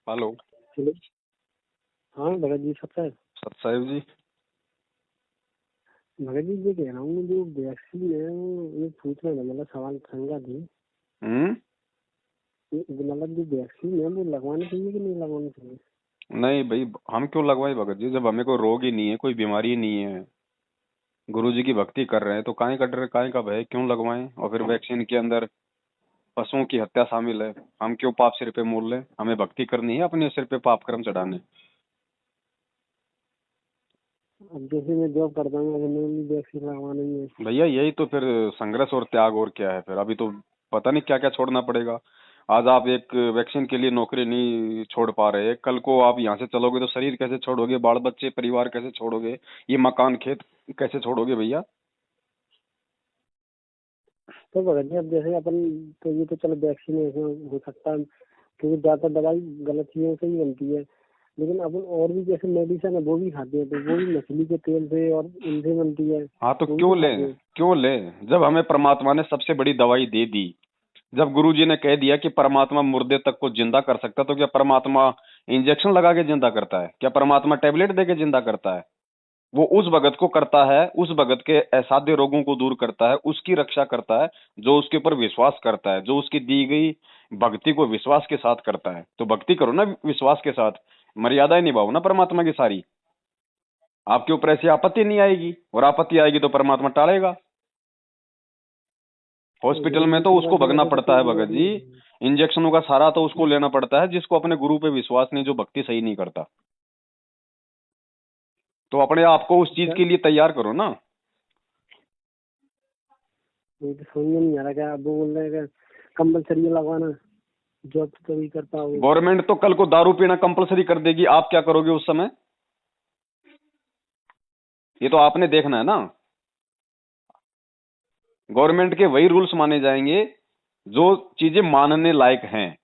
Hello. Hello. हाँ भगत जी साहब। सतसाहिब जी। भगत जी ये कह रहा हूँ, जो वैक्सीन है वो ये पूछना था, मतलब सवाल शंका थी। हम्म। मतलब जो वैक्सीन है वो लगवाना चाहिए कि नहीं लगवाना चाहिए? नहीं भाई, हम क्यों लगवाए भगत जी, जब हमें कोई रोग ही नहीं है, कोई बीमारी ही नहीं है, गुरु जी की भक्ति कर रहे हैं, तो काहे का डर, काहे का भय, क्यों लगवाएं? और फिर वैक्सीन के अंदर पशुओं की हत्या शामिल है। हम क्यों पाप सिर पे मोल लें? हमें भक्ति करनी है, अपने सिर पे पाप कर्म चढ़ाने। अब जैसे मैं जॉब करता हूँ, अगर मैं भी वैक्सीन लगवाना ही है। भैया यही तो फिर संघर्ष और त्याग, और क्या है फिर। अभी तो पता नहीं क्या क्या छोड़ना पड़ेगा। आज आप एक वैक्सीन के लिए नौकरी नहीं छोड़ पा रहे, कल को आप यहाँ से चलोगे तो शरीर कैसे छोड़ोगे, बाल बच्चे परिवार कैसे छोड़ोगे, ये मकान खेत कैसे छोड़ोगे भैया? तो भगत जी अब जैसे अपन, तो ये तो चलो वैक्सीनेशन हो सकता है, क्योंकि ज्यादा दवाई गलत चीजों से ही बनती है। लेकिन अपन और भी जैसे मेडिसिन है वो भी खाते हैं, तो वो भी मछली के तेल से और इनसे बनती है, हाँ तो वो भी तो क्यों खाते लें? हैं। क्यों लें जब हमें परमात्मा ने सबसे बड़ी दवाई दे दी। जब गुरु जी ने कह दिया कि परमात्मा मुर्दे तक को जिंदा कर सकता है, तो क्या परमात्मा इंजेक्शन लगा के जिंदा करता है? क्या परमात्मा टेबलेट दे के जिंदा करता है? वो उस भगत को करता है, उस भगत के असाध्य रोगों को दूर करता है, उसकी रक्षा करता है जो उसके ऊपर विश्वास करता है, जो उसकी दी गई भक्ति को विश्वास के साथ करता है। तो भक्ति करो ना विश्वास के साथ, मर्यादाएं निभाओ ना परमात्मा की सारी। आपके ऊपर ऐसी आपत्ति नहीं आएगी, और आपत्ति आएगी तो परमात्मा टालेगा। हॉस्पिटल में गुरु जी तो की उसको वजह भगना से तो पड़ता है कोई भगत और जी। नहीं। इंजेक्शनों का सहारा तो उसको लेना पड़ता है जिसको अपने गुरु पे विश्वास नहीं, जो भक्ति सही नहीं करता। तो अपने आप को उस चीज क्या, के लिए तैयार करो ना। मुझे तो समझ में नहीं आ रहा। क्या अब वो बोल रहे हैं कि कंपलसरी लगवाना, जॉब तो तभी कर पाओगे। गवर्नमेंट तो कल को दारू पीना कंपलसरी कर देगी, आप क्या करोगे उस समय? ये तो आपने देखना है ना। गवर्नमेंट के वही रूल्स माने जाएंगे जो चीजें मानने लायक हैं।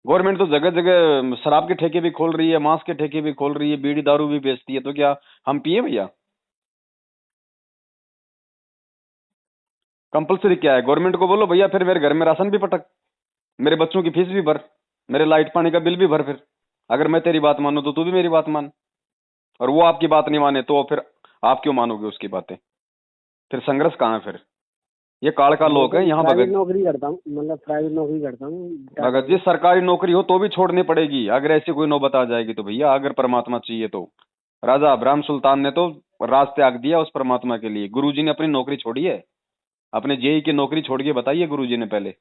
गवर्नमेंट तो जगह जगह शराब के ठेके भी खोल रही है, मांस के ठेके भी खोल रही है, बीड़ी दारू भी बेचती है, तो क्या हम पिए भैया? कंपलसरी क्या है? गवर्नमेंट को बोलो भैया फिर मेरे घर में राशन भी पटक, मेरे बच्चों की फीस भी भर, मेरे लाइट पानी का बिल भी भर। फिर अगर मैं तेरी बात मानूं तो तू भी मेरी बात मान, और वो आपकी बात नहीं माने तो फिर आप क्यों मानोगे उसकी बातें? फिर संघर्ष कहाँ है फिर? ये काल का मैं लोक तो है यहाँ प्राइवेट भगत। नौकरी करता हूँ, मतलब प्राइवेट नौकरी करता हूँ टाटा भगत जी में। सरकारी नौकरी हो तो भी छोड़नी पड़ेगी, अगर ऐसी कोई नौबत आ जाएगी तो भैया। अगर परमात्मा चाहिए तो राजा अब्राहम सुल्तान ने तो राज त्याग दिया उस परमात्मा के लिए। गुरुजी ने अपनी नौकरी छोड़ी है, अपने जेई की नौकरी छोड़ के बताइए गुरुजी ने पहले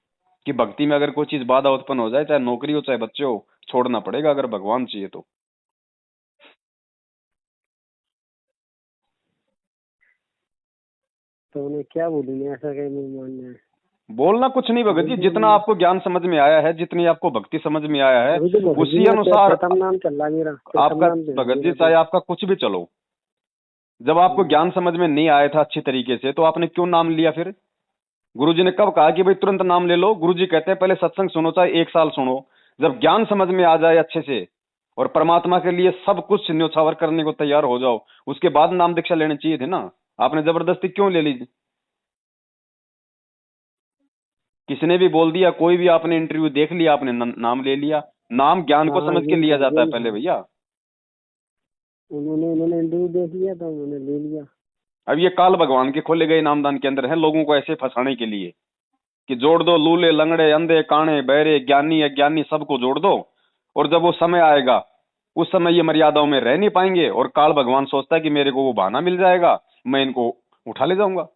कि भक्ति में अगर कोई चीज बाधा उत्पन्न हो जाए, चाहे नौकरी हो चाहे बच्चे हो, छोड़ना पड़ेगा अगर भगवान चाहिए तो। तो उन्हें क्या बोलूंगा, ऐसा क्या मेरे मानना है। बोलना कुछ नहीं भगत जी, बोल जितना बोल आपको ज्ञान समझ में आया है, जितनी आपको भक्ति समझ में आया है, अभी तो भगत जी उसी मेरा अनुसार प्रथम नाम चल रहा है, मेरा प्रथम आपका, नाम पे है भगत जी मेरा तो। चाहे आपका कुछ भी चलो, जब आपको ज्ञान समझ में नहीं आया था अच्छी तरीके से तो आपने क्यों नाम लिया फिर? गुरुजी ने कब कहा कि भाई तुरंत नाम ले लो? गुरुजी कहते हैं पहले सत्संग सुनो, चाहे 1 साल सुनो, जब ज्ञान समझ में आ जाए अच्छे से और परमात्मा के लिए सब कुछ न्योछावर करने को तैयार हो जाओ, उसके बाद नाम दीक्षा लेनी चाहिए थी ना। आपने जबरदस्ती क्यों ले ली? किसी ने भी बोल दिया, कोई भी आपने इंटरव्यू देख लिया, आपने नाम ले लिया। नाम ज्ञान को हाँ समझ के यही लिया था जाता है यही पहले था। भैया। उन्होंने इंटरव्यू देख लिया था, उन्होंने ले लिया। अब ये काल भगवान के खोले गए नामदान के अंदर है, लोगों को ऐसे फंसाने के लिए कि जोड़ दो लूले लंगड़े अंधे काणे बहरे ज्ञानी अज्ञानी सबको जोड़ दो, और जब वो समय आएगा उस समय ये मर्यादाओं में रह नहीं पाएंगे, और काल भगवान सोचता है कि मेरे को वो बहाना मिल जाएगा, मैं इनको उठा ले जाऊंगा।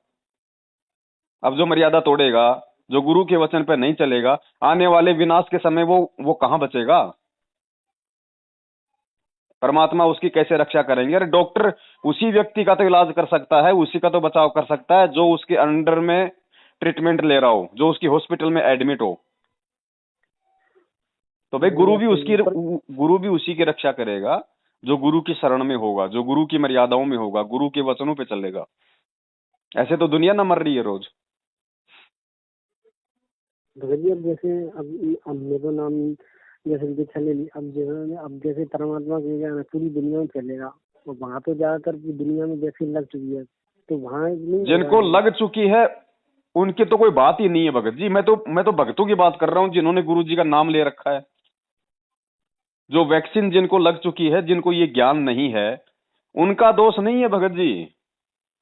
अब जो मर्यादा तोड़ेगा, जो गुरु के वचन पर नहीं चलेगा, आने वाले विनाश के समय वो कहां बचेगा? परमात्मा उसकी कैसे रक्षा करेंगे? अरे डॉक्टर उसी व्यक्ति का तो इलाज कर सकता है, उसी का तो बचाव कर सकता है जो उसके अंडर में ट्रीटमेंट ले रहा हो, जो उसकी हॉस्पिटल में एडमिट हो। तो भाई वो बात सही है पर गुरु भी उसी की रक्षा करेगा जो गुरु की शरण में होगा, जो गुरु की मर्यादाओं में होगा, गुरु के वचनों पे चलेगा। ऐसे तो दुनिया ना मर रही है रोज। भगत जी अब जैसे अब मेरा नाम जैसे दीक्षा ले ली, अब जैसे परमात्मा के ज्ञान है, पूरी दुनिया में चलेगा। और वहाँ तो ज्यादातर की दुनिया में वैक्सीन लग चुकी है, तो वहाँ नहीं होगा जिनको ये। लग चुकी है उनकी तो कोई बात ही नहीं है भगत जी। मैं तो भक्तों की बात कर रहा हूँ जिन्होंने गुरु जी का नाम ले रखा है। जो वैक्सीन जिनको लग चुकी है, जिनको ये ज्ञान नहीं है, उनका दोष नहीं है भगत जी।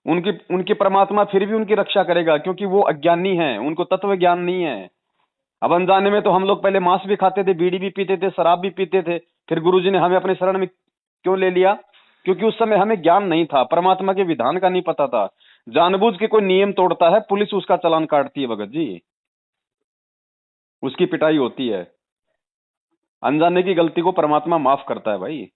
उनकी उनकी परमात्मा फिर भी उनकी रक्षा करेगा, क्योंकि वो अज्ञानी हैं, उनको तत्व ज्ञान नहीं है। अब अनजाने में तो हम लोग पहले मांस भी खाते थे, बीड़ी भी पीते थे, शराब भी पीते थे, फिर गुरुजी ने हमें अपने शरण में क्यों ले लिया? क्योंकि उस समय हमें ज्ञान नहीं था, परमात्मा के विधान का नहीं पता था। जानबूझ के कोई नियम तोड़ता है, पुलिस उसका चालान काटती है भगत जी, उसकी पिटाई होती है। अनजाने की गलती को परमात्मा माफ करता है भाई,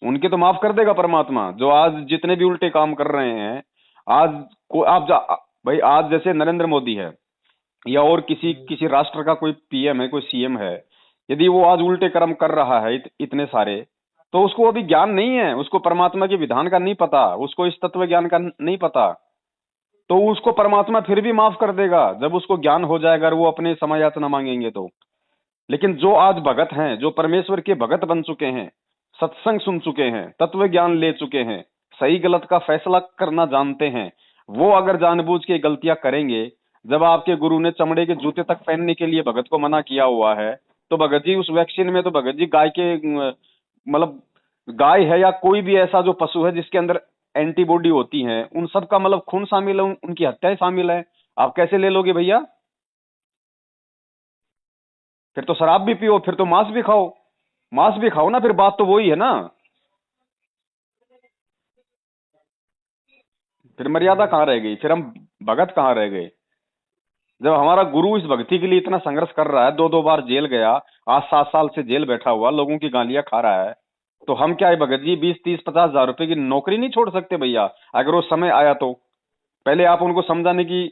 उनके तो माफ कर देगा परमात्मा। जो आज जितने भी उल्टे काम कर रहे हैं, आज को आप भाई आज जैसे नरेंद्र मोदी है या और किसी किसी राष्ट्र का कोई पीएम है, कोई सीएम है, यदि वो आज उल्टे कर्म कर रहा है इतने सारे, तो उसको अभी ज्ञान नहीं है, उसको परमात्मा के विधान का नहीं पता, उसको इस तत्व ज्ञान का नहीं पता। तो उसको परमात्मा फिर भी माफ कर देगा जब उसको ज्ञान हो जाएगा और वो अपने समय याचना मांगेंगे तो। लेकिन जो आज भगत हैं, जो परमेश्वर के भगत बन चुके हैं, सत्संग सुन चुके हैं, तत्व ज्ञान ले चुके हैं, सही गलत का फैसला करना जानते हैं, वो अगर जानबूझ के गलतियां करेंगे, जब आपके गुरु ने चमड़े के जूते तक पहनने के लिए भगत को मना किया हुआ है, तो भगत जी उस वैक्सीन में तो भगत जी गाय के मतलब गाय है या कोई भी ऐसा जो पशु है जिसके अंदर एंटीबॉडी होती है, उन सब का मतलब खून शामिल है, उनकी हत्याएं शामिल है। आप कैसे ले लोगे भैया? फिर तो शराब भी पियो, फिर तो मांस भी खाओ, मांस भी खाओ ना, फिर बात तो वही है ना। फिर मर्यादा कहाँ रह गई? फिर हम भगत कहाँ रह गए? जब हमारा गुरु इस भक्ति के लिए इतना संघर्ष कर रहा है, दो दो बार जेल गया, आज 7 साल से जेल बैठा हुआ, लोगों की गालियां खा रहा है, तो हम क्या है भगत जी 20 30 50 हजार रुपए की नौकरी नहीं छोड़ सकते भैया? अगर वो समय आया तो पहले आप उनको समझाने की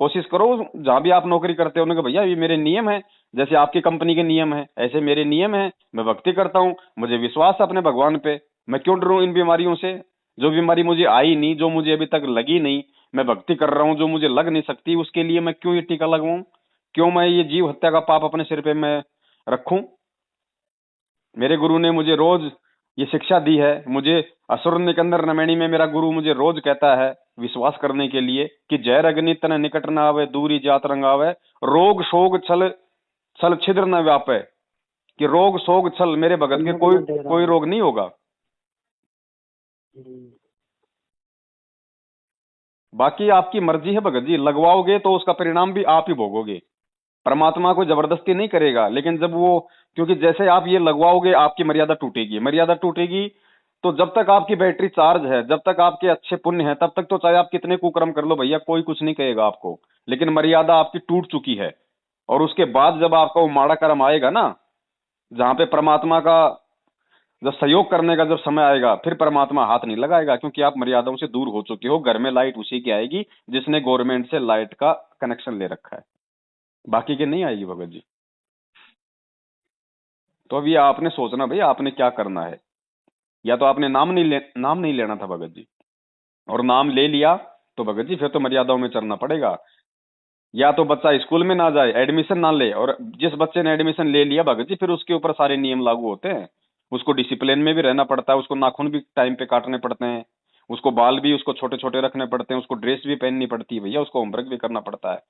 कोशिश करो, जहां भी आप नौकरी करते हो उन्होंने कहा भैया ये मेरे नियम है, जैसे आपकी कंपनी के नियम है ऐसे मेरे नियम है, मैं भक्ति करता हूँ, मुझे विश्वास है अपने भगवान पे, मैं क्यों डरूं इन बीमारियों से? जो बीमारी मुझे आई नहीं, जो मुझे अभी तक लगी नहीं, मैं भक्ति कर रहा हूँ, जो मुझे लग नहीं सकती, उसके लिए मैं क्यों ये टीका लगवाऊं? क्यों मैं ये जीव हत्या का पाप अपने सिर पे मैं रखूं? मेरे गुरु ने मुझे रोज ये शिक्षा दी है, मुझे असुर निकंदर नमैनी में मेरा गुरु मुझे रोज कहता है विश्वास करने के लिए कि जय अग्नि तन निकट न आवे, दूरी जात रंग आवे, रोग शोग छल छल छिद्र न व्यापे। कि रोग शोग छल मेरे भगत के अंदर कोई न डेरा। कोई रोग नहीं होगा। हम्म। बाकी आपकी मर्जी है भगत जी, लगवाओगे तो उसका परिणाम भी आप ही भोगोगे। परमात्मा को जबरदस्ती नहीं करेगा, लेकिन जब वो, क्योंकि जैसे आप ये लगवाओगे आपकी मर्यादा टूटेगी, मर्यादा टूटेगी तो जब तक आपकी बैटरी चार्ज है, जब तक आपके अच्छे पुण्य है, तब तक तो चाहे आप कितने कुकर्म कर लो भैया, कोई कुछ नहीं कहेगा आपको। लेकिन मर्यादा आपकी टूट चुकी है, और उसके बाद जब आपका वो माड़ा कर्म आएगा ना, जहां पे परमात्मा का जब सहयोग करने का जब समय आएगा, फिर परमात्मा हाथ नहीं लगाएगा, क्योंकि आप मर्यादाओं से दूर हो चुके हो। घर में लाइट उसी की आएगी जिसने गवर्नमेंट से लाइट का कनेक्शन ले रखा है, बाकी के नहीं आएगी भगत जी। तो अब ये आपने सोचना भाई आपने क्या करना है। या तो आपने नाम नहीं लेना था भगत जी, और नाम ले लिया तो भगत जी फिर तो मर्यादाओं में चलना पड़ेगा। या तो बच्चा स्कूल में ना जाए, एडमिशन ना ले, और जिस बच्चे ने एडमिशन ले लिया भगत जी, फिर उसके ऊपर सारे नियम लागू होते हैं। उसको डिसिप्लिन में भी रहना पड़ता है, उसको नाखून भी टाइम पे काटने पड़ते हैं, उसको बाल भी उसको छोटे छोटे रखने पड़ते हैं, उसको ड्रेस भी पहननी पड़ती है भैया, उसको होमवर्क भी करना पड़ता है।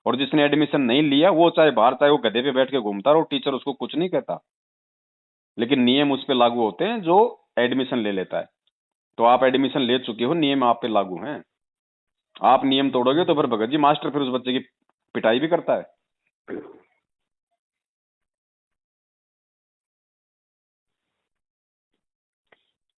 और जिसने एडमिशन नहीं लिया वो चाहे बाहर, चाहे वो गधे पे बैठ के घूमता रहो, टीचर उसको कुछ नहीं कहता, लेकिन नियम उस पे लागू होते हैं जो एडमिशन ले लेता है। तो आप एडमिशन ले चुके हो, नियम आप पे लागू हैं। आप नियम तोड़ोगे तो फिर भगत जी मास्टर फिर उस बच्चे की पिटाई भी करता है।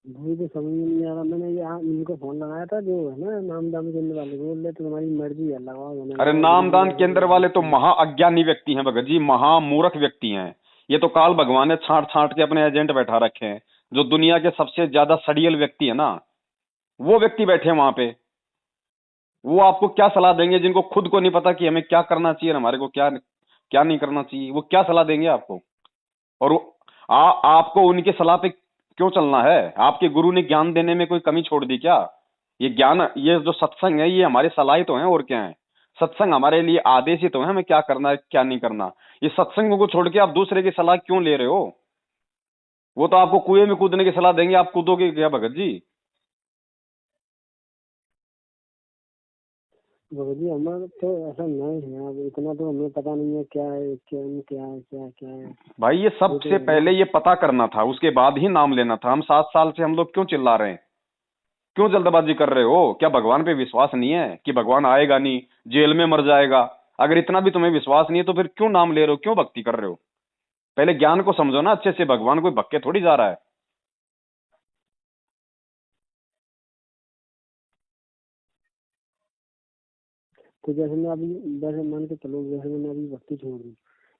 वही तो समझ में नहीं आ रहा। मैंने यहाँ इनको फोन लगाया था, जो है ना नाम दाम केंद्र वाले, बोल रहे तो तुम्हारी मर्जी है, लगाओ। मैंने अरे लगाओ, नामदान गुरु केंद्र वाले तो महा अज्ञानी व्यक्ति हैं भगत जी, महामूर्ख व्यक्ति हैं। ये तो काल भगवान ने छांट छांट के अपने एजेंट बैठा रखे हैं। जो दुनिया के सबसे ज्यादा सड़ियल व्यक्ति है ना, वो व्यक्ति बैठे हैं वहां पे। वो आपको क्या सलाह देंगे? जिनको खुद को नहीं पता कि हमें क्या करना चाहिए और हमारे को क्या क्या नहीं करना चाहिए, वो क्या सलाह देंगे आपको? और आपको उनके सलाह पे क्यों चलना है? आपके गुरु ने ज्ञान देने में कोई कमी छोड़ दी क्या? ये ज्ञान, ये जो सत्संग है, ये हमारे सलाह ही तो है, और क्या है? सत्संग हमारे लिए आदेश ही तो है, हमें क्या करना है क्या नहीं करना। ये सत्संग को छोड़ के आप दूसरे की सलाह क्यों ले रहे हो? वो तो आपको कुएं में कूदने की सलाह देंगे, आप कूदोगे क्या भगत जी? भगत जी हमारा तो ऐसा नहीं है, अब इतना तो हमें पता नहीं है क्या है क्या क्या है क्या क्या है। भाई ये ये सबसे तो पहले ये पता करना था, उसके बाद ही नाम लेना था। हम 7 साल से हम लोग क्यों चिल्ला रहे हैं, क्यों जल्दबाजी कर रहे हो? क्या भगवान पे विश्वास नहीं है कि भगवान आएगा नहीं, जेल में मर जाएगा? अगर इतना भी तुम्हें विश्वास नहीं है तो फिर क्यों नाम ले रहे हो, क्यों भक्ति कर रहे हो? पहले ज्ञान को समझो ना अच्छे से, भगवान कोई भक्के थोड़ी जा रहा है। तो जैसे मैं अभी, वैसे मान के चलो जैसे मैंने अभी भक्ति छोड़ दी,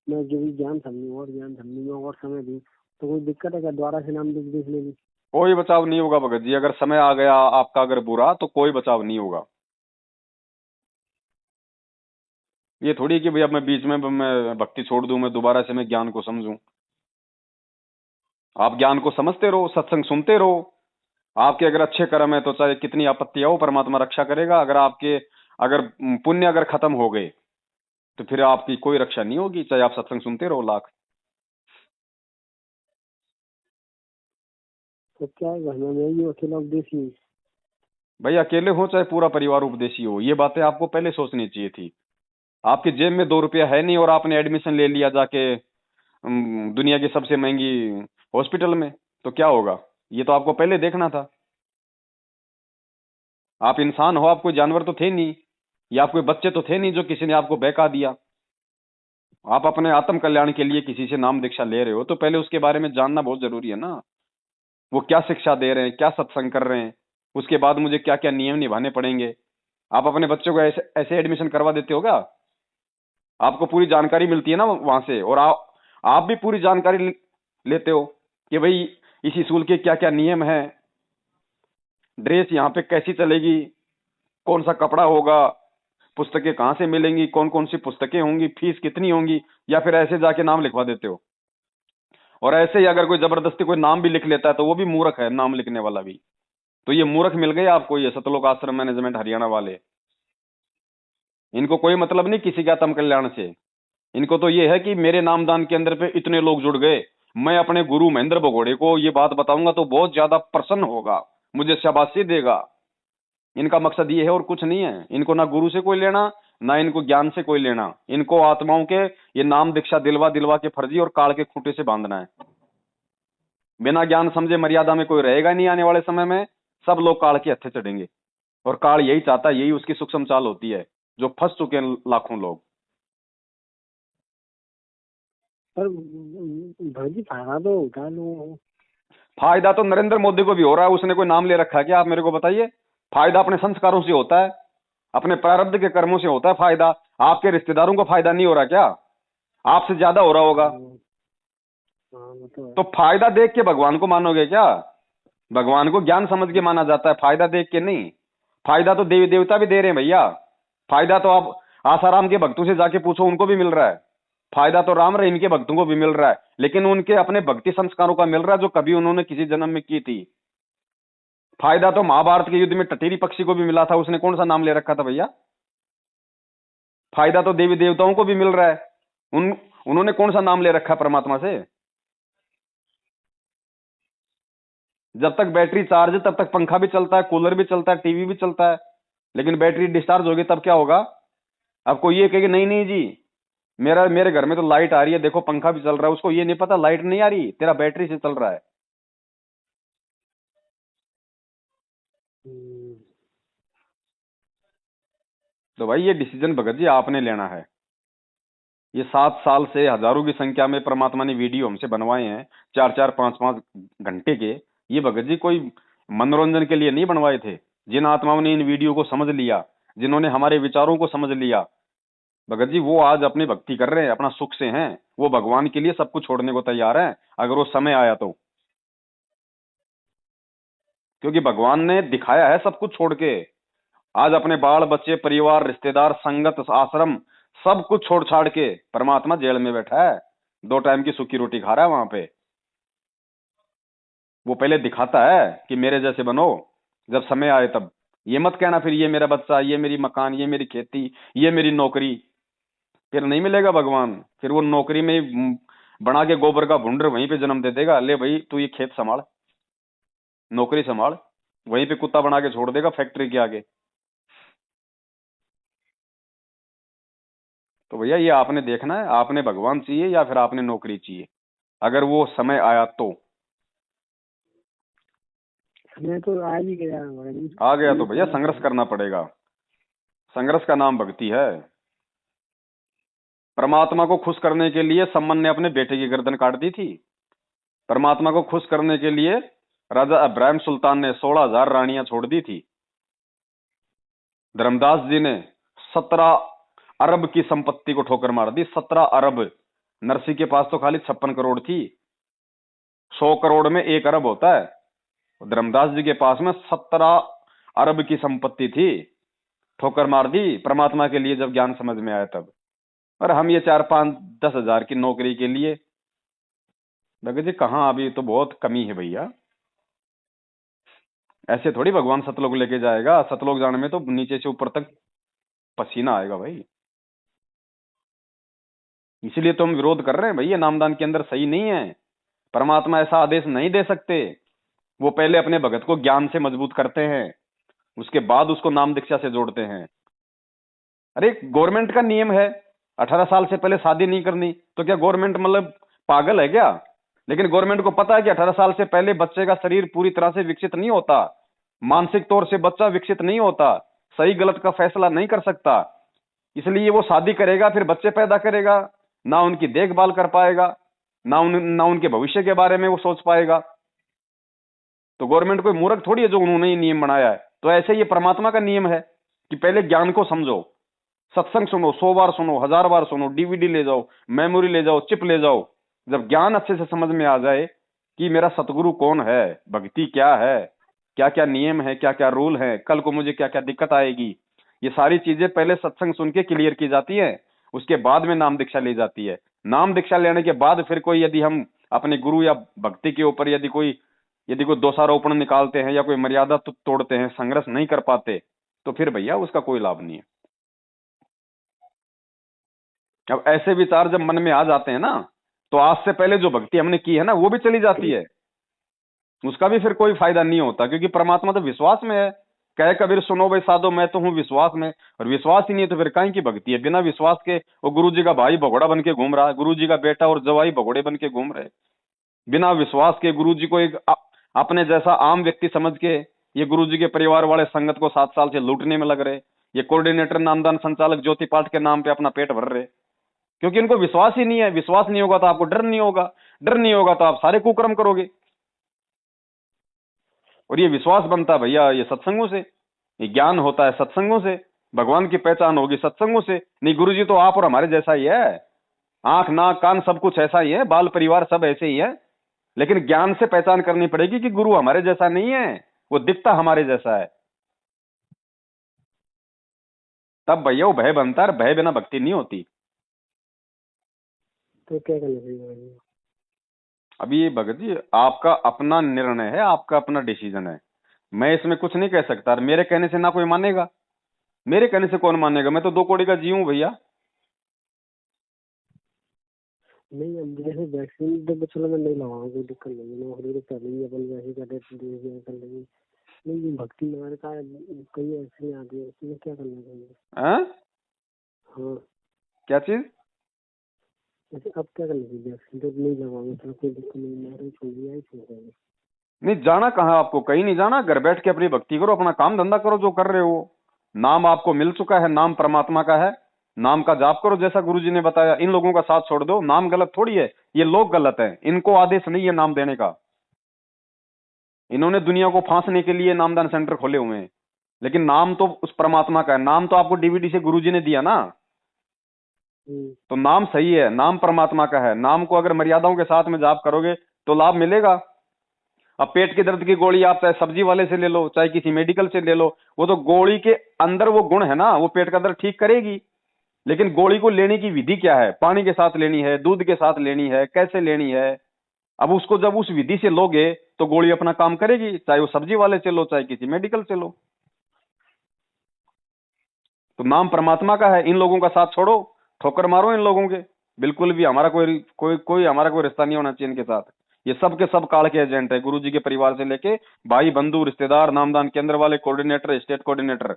मैं जो भी ज्ञान समझूँ और ज्ञान समझने में और समय दूँ, तो कोई दिक्कत है क्या दोबारा से नाम लिख देख लेगी? कोई बचाव नहीं होगा भगत जी, अगर समय आ गया आपका अगर बुरा, तो कोई बचाव नहीं होगा। ये थोड़ी कि भैया मैं बीच में मैं भक्ति छोड़ दूं, मैं दोबारा से मैं ज्ञान को समझूं। आप ज्ञान को समझते रहो, सत्संग सुनते रहो। आपके अगर अच्छे कर्म है तो चाहे कितनी आपत्तियां हो, परमात्मा रक्षा करेगा। अगर आपके अगर पुण्य अगर खत्म हो गए तो फिर आपकी कोई रक्षा नहीं होगी, चाहे आप सत्संग सुनते रहो लाख। तो क्या है, घर में मैं ही अकेला उपदेशी हूँ? भाई अकेले हो चाहे पूरा परिवार उपदेशी हो, ये बातें आपको पहले सोचनी चाहिए थी। आपकी जेब में 2 रुपया है नहीं और आपने एडमिशन ले लिया जाके दुनिया की सबसे महंगी हॉस्पिटल में, तो क्या होगा? ये तो आपको पहले देखना था। आप इंसान हो, आप कोई जानवर तो थे नहीं, या आप कोई बच्चे तो थे नहीं जो किसी ने आपको बहका दिया। आप अपने आत्म कल्याण के लिए किसी से नाम दीक्षा ले रहे हो तो पहले उसके बारे में जानना बहुत जरूरी है ना। वो क्या शिक्षा दे रहे हैं, क्या सत्संग कर रहे हैं, उसके बाद मुझे क्या क्या नियम निभाने पड़ेंगे। आप अपने बच्चों को ऐसे ऐसे एडमिशन करवा देते हो क्या? आपको पूरी जानकारी मिलती है ना वहां से, और आप भी पूरी जानकारी लेते हो कि भाई इस स्कूल के क्या क्या नियम है, ड्रेस यहाँ पे कैसी चलेगी, कौन सा कपड़ा होगा, पुस्तकें कहाँ से मिलेंगी, कौन कौन सी पुस्तकें होंगी, फीस कितनी होंगी। या फिर ऐसे जाके नाम लिखवा देते हो? और ऐसे ही अगर कोई जबरदस्ती कोई नाम भी लिख लेता है तो वो भी मूर्ख है, नाम लिखने वाला भी। तो ये मूर्ख मिल गए आपको, ये सतलोक आश्रम मैनेजमेंट हरियाणा वाले। इनको कोई मतलब नहीं किसी के आत्म कल्याण से। इनको तो ये है कि मेरे नामदान के अंदर पे इतने लोग जुड़ गए, मैं अपने गुरु महेंद्र भगोड़े को ये बात बताऊंगा तो बहुत ज्यादा प्रसन्न होगा, मुझे शाबाशी देगा। इनका मकसद ये है और कुछ नहीं है। इनको ना गुरु से कोई लेना, ना इनको ज्ञान से कोई लेना। इनको आत्माओं के ये नाम दीक्षा दिलवा दिलवा के फर्जी और काल के खूंटे से बांधना है। बिना ज्ञान समझे मर्यादा में कोई रहेगा नहीं आने वाले समय में। सब लोग काल के हत्थे चढ़ेंगे, और काल यही चाहता है, यही उसकी सूक्ष्म चाल होती है, जो फंस चुके हैं लाखों लोग। पर भाजी फायदा तो उठा लो। फायदा तो नरेंद्र मोदी को भी हो रहा है, उसने कोई नाम ले रखा है क्या? आप मेरे को बताइए। फायदा अपने संस्कारों से होता है, अपने प्रारब्ध के कर्मों से होता है फायदा। आपके रिश्तेदारों को फायदा नहीं हो रहा क्या? आपसे ज्यादा हो रहा होगा। हाँ वो तो है। तो फायदा देख के भगवान को मानोगे क्या? भगवान को ज्ञान समझ के माना जाता है, फायदा देख के नहीं। फायदा तो देवी देवता भी दे रहे हैं भैया। फायदा तो आप आसाराम के भक्तों से जाके पूछो, उनको भी मिल रहा है। फायदा तो राम रहीम के भक्तों को भी मिल रहा है, लेकिन उनके अपने भक्ति संस्कारों का मिल रहा है जो कभी उन्होंने किसी जन्म में की थी। फायदा तो महाभारत के युद्ध में टटीरी पक्षी को भी मिला था, उसने कौन सा नाम ले रखा था भैया? फायदा तो देवी देवताओं को भी मिल रहा है, उन्होंने कौन सा नाम ले रखा है परमात्मा से? जब तक बैटरी चार्ज है तब तक पंखा भी चलता है, कूलर भी चलता है, टीवी भी चलता है। लेकिन बैटरी डिस्चार्ज होगी तब क्या होगा? अब कोई ये कहेगा नहीं नहीं जी, मेरे घर में तो लाइट आ रही है, देखो पंखा भी चल रहा है। उसको ये नहीं पता लाइट नहीं आ रही, तेरा बैटरी से चल रहा है। हम्म, तो भाई ये डिसीजन भगत जी आपने लेना है। ये 7 साल से हजारों की संख्या में परमात्मा ने वीडियो हमसे बनवाए हैं, 4 4 5 5 घंटे के। ये भगत जी कोई मनोरंजन के लिए नहीं बनवाए थे। जिन आत्माओं ने इन वीडियो को समझ लिया, जिन्होंने हमारे विचारों को समझ लिया, भगत जी वो आज अपनी भक्ति कर रहे हैं, अपना सुख से हैं। वो भगवान के लिए सब कुछ छोड़ने को तैयार हैं, अगर वो समय आया तो। क्योंकि भगवान ने दिखाया है सब कुछ छोड़ के। आज अपने बाल बच्चे परिवार रिश्तेदार संगत आश्रम सब कुछ छोड़ छाड़ के परमात्मा जेल में बैठा है, 2 टाइम की सूखी रोटी खा रहा है वहां पे। वो पहले दिखाता है कि मेरे जैसे बनो, जब समय आए तब। ये मत कहना फिर ये मेरा बच्चा, ये मेरी मकान, ये मेरी खेती, ये मेरी नौकरी। फिर नहीं मिलेगा भगवान। फिर वो नौकरी में बना के गोबर का भुंडर वहीं पे जन्म दे देगा, ले भाई तू ये खेत संभाल, नौकरी संभाल। वहीं पे कुत्ता बना के छोड़ देगा फैक्ट्री के आगे। तो भैया ये आपने देखना है, आपने भगवान चाहिए या फिर आपने नौकरी चाहिए, अगर वो समय आया तो। मैं तो आ ही गया भाई। आ गया तो भैया संघर्ष करना पड़ेगा। संघर्ष का नाम भक्ति है। परमात्मा को खुश करने के लिए सम्मन ने अपने बेटे की गर्दन काट दी थी। परमात्मा को खुश करने के लिए राजा इब्राहिम सुल्तान ने 16,000 रानियां छोड़ दी थी। धर्मदास जी ने 17 अरब की संपत्ति को ठोकर मार दी। 17 अरब। नरसी के पास तो खाली 56 करोड़ थी। 100 करोड़ में 1 अरब होता है। धर्मदास जी के पास में 17 अरब की संपत्ति थी। ठोकर मार दी परमात्मा के लिए जब ज्ञान समझ में आया तब। और हम ये 4-5-10 हजार की नौकरी के लिए, भगत जी कहाँ, अभी तो बहुत कमी है भैया। ऐसे थोड़ी भगवान सतलोक लेके जाएगा। सतलोक जाने में तो नीचे से ऊपर तक पसीना आएगा भाई। इसीलिए तो हम विरोध कर रहे हैं भैया, नामदान के अंदर सही नहीं है। परमात्मा ऐसा आदेश नहीं दे सकते। वो पहले अपने भगत को ज्ञान से मजबूत करते हैं, उसके बाद उसको नाम दीक्षा से जोड़ते हैं। अरे गवर्नमेंट का नियम है 18 साल से पहले शादी नहीं करनी, तो क्या गवर्नमेंट मतलब पागल है क्या? लेकिन गवर्नमेंट को पता है कि 18 साल से पहले बच्चे का शरीर पूरी तरह से विकसित नहीं होता, मानसिक तौर से बच्चा विकसित नहीं होता, सही गलत का फैसला नहीं कर सकता। इसलिए वो शादी करेगा, फिर बच्चे पैदा करेगा, ना उनकी देखभाल कर पाएगा, ना उनके भविष्य के बारे में वो सोच पाएगा। तो गवर्नमेंट कोई मूर्ख थोड़ी है जो उन्होंने ये नियम बनाया है। तो ऐसे ये परमात्मा का नियम है कि पहले ज्ञान को समझो, सत्संग सुनो, 100 बार सुनो, 1000 बार सुनो, डीवीडी ले जाओ, मेमोरी ले जाओ, चिप ले जाओ। जब ज्ञान अच्छे से समझ में आ जाए कि मेरा सतगुरु कौन है, भक्ति क्या है, क्या क्या नियम है, क्या क्या रूल है, कल को मुझे क्या क्या दिक्कत आएगी, ये सारी चीजें पहले सत्संग सुन के क्लियर की जाती है। उसके बाद में नाम दीक्षा ली जाती है। नाम दीक्षा लेने के बाद फिर कोई, यदि हम अपने गुरु या भक्ति के ऊपर यदि कोई दोषारोपण निकालते हैं या कोई मर्यादा तोड़ते हैं, संघर्ष नहीं कर पाते, तो फिर भैया उसका कोई लाभ नहीं है। अब ऐसे विचार जब मन में आ जाते हैं ना, तो आज से पहले जो भक्ति हमने की है ना, वो भी चली जाती है। उसका भी फिर कोई फायदा नहीं होता, क्योंकि परमात्मा तो विश्वास में है। कहे कबीर सुनो भाई साधो, मैं तो हूं विश्वास में। और विश्वास ही नहीं है तो फिर काहे की भक्ति है? बिना विश्वास के वो गुरु जी का भाई भगोड़ा बन के घूम रहा है, गुरु जी का बेटा और जवाई भगोड़े बन के घूम रहे। बिना विश्वास के गुरु जी को एक अपने जैसा आम व्यक्ति समझ के ये गुरु जी के परिवार वाले संगत को 7 साल से लूटने में लग रहे। ये कोऑर्डिनेटर नामदान संचालक ज्योति पाठ के नाम पे अपना पेट भर रहे, क्योंकि इनको विश्वास ही नहीं है। विश्वास नहीं होगा तो आपको डर नहीं होगा, डर नहीं होगा तो आप सारे कुकर्म करोगे। और ये विश्वास बनता है भैया ये सत्संगों से, ये ज्ञान होता है सत्संगों से, भगवान की पहचान होगी सत्संगों से। नहीं गुरु जी तो आप और हमारे जैसा ही है, आंख नाक कान सब कुछ ऐसा ही है, बाल परिवार सब ऐसे ही है। लेकिन ज्ञान से पहचान करनी पड़ेगी कि गुरु हमारे जैसा नहीं है, वो दिखता हमारे जैसा है। तब भैया वो भय बनता है, भय बिना भक्ति नहीं होती। तो क्या करना चाहिए भाई? अभी ये भगत जी आपका अपना निर्णय है, आपका अपना डिसीजन है। मैं इसमें कुछ नहीं कह सकता। मेरे कहने से ना कोई मानेगा, मेरे कहने से कौन मानेगा? मैं तो 2 कौड़ी का जीव हूं भैया। नहीं, अब जैसे वैक्सीन तो चलो मैं नहीं लगाऊंगा, कोई दिक्कत नहीं है। नौकरी तो पहले ही अपन वैसे कर देते कर लेंगे। नहीं भक्ति हमारे का कई ऐसे आती है, उसमें क्या करना चाहिए? हैं? हाँ, क्या चीज? जैसे अब क्या करना चाहिए? वैक्सीन तो नहीं लगाऊंगा, चलो कोई दिक्कत नहीं, मैं छोड़ दिया ही छोड़ देंगे। नहीं जाना कहाँ, आपको कहीं नहीं जाना। घर बैठ के अपनी भक्ति करो, अपना काम धंधा करो जो कर रहे हो। नाम आपको मिल चुका है, नाम परमात्मा का है, नाम का जाप करो जैसा गुरुजी ने बताया। इन लोगों का साथ छोड़ दो। नाम गलत थोड़ी है, ये लोग गलत हैं, इनको आदेश नहीं है नाम देने का। इन्होंने दुनिया को फांसने के लिए नामदान सेंटर खोले हुए हैं, लेकिन नाम तो उस परमात्मा का है। नाम तो आपको डीवीडी से गुरुजी ने दिया ना, तो नाम सही है, नाम परमात्मा का है। नाम को अगर मर्यादाओं के साथ में जाप करोगे तो लाभ मिलेगा। अब पेट के दर्द की गोली आप चाहे सब्जी वाले से ले लो, चाहे किसी मेडिकल से ले लो, वो तो गोली के अंदर वो गुण है ना, वो पेट का दर्द ठीक करेगी। लेकिन गोली को लेने की विधि क्या है? पानी के साथ लेनी है, दूध के साथ लेनी है, कैसे लेनी है? अब उसको जब उस विधि से लोगे तो गोली अपना काम करेगी, चाहे वो सब्जी वाले से लो, चाहे किसी मेडिकल से लो। तो नाम परमात्मा का है, इन लोगों का साथ छोड़ो, ठोकर मारो इन लोगों के। बिल्कुल भी हमारा कोई हमारा कोई रिश्ता नहीं होना चाहिए इनके साथ। ये सब के सब काल के एजेंट है, गुरु जी के परिवार से लेके भाई बंधु रिश्तेदार, नामदान केंद्र वाले, कोऑर्डिनेटर, स्टेट कोऑर्डिनेटर,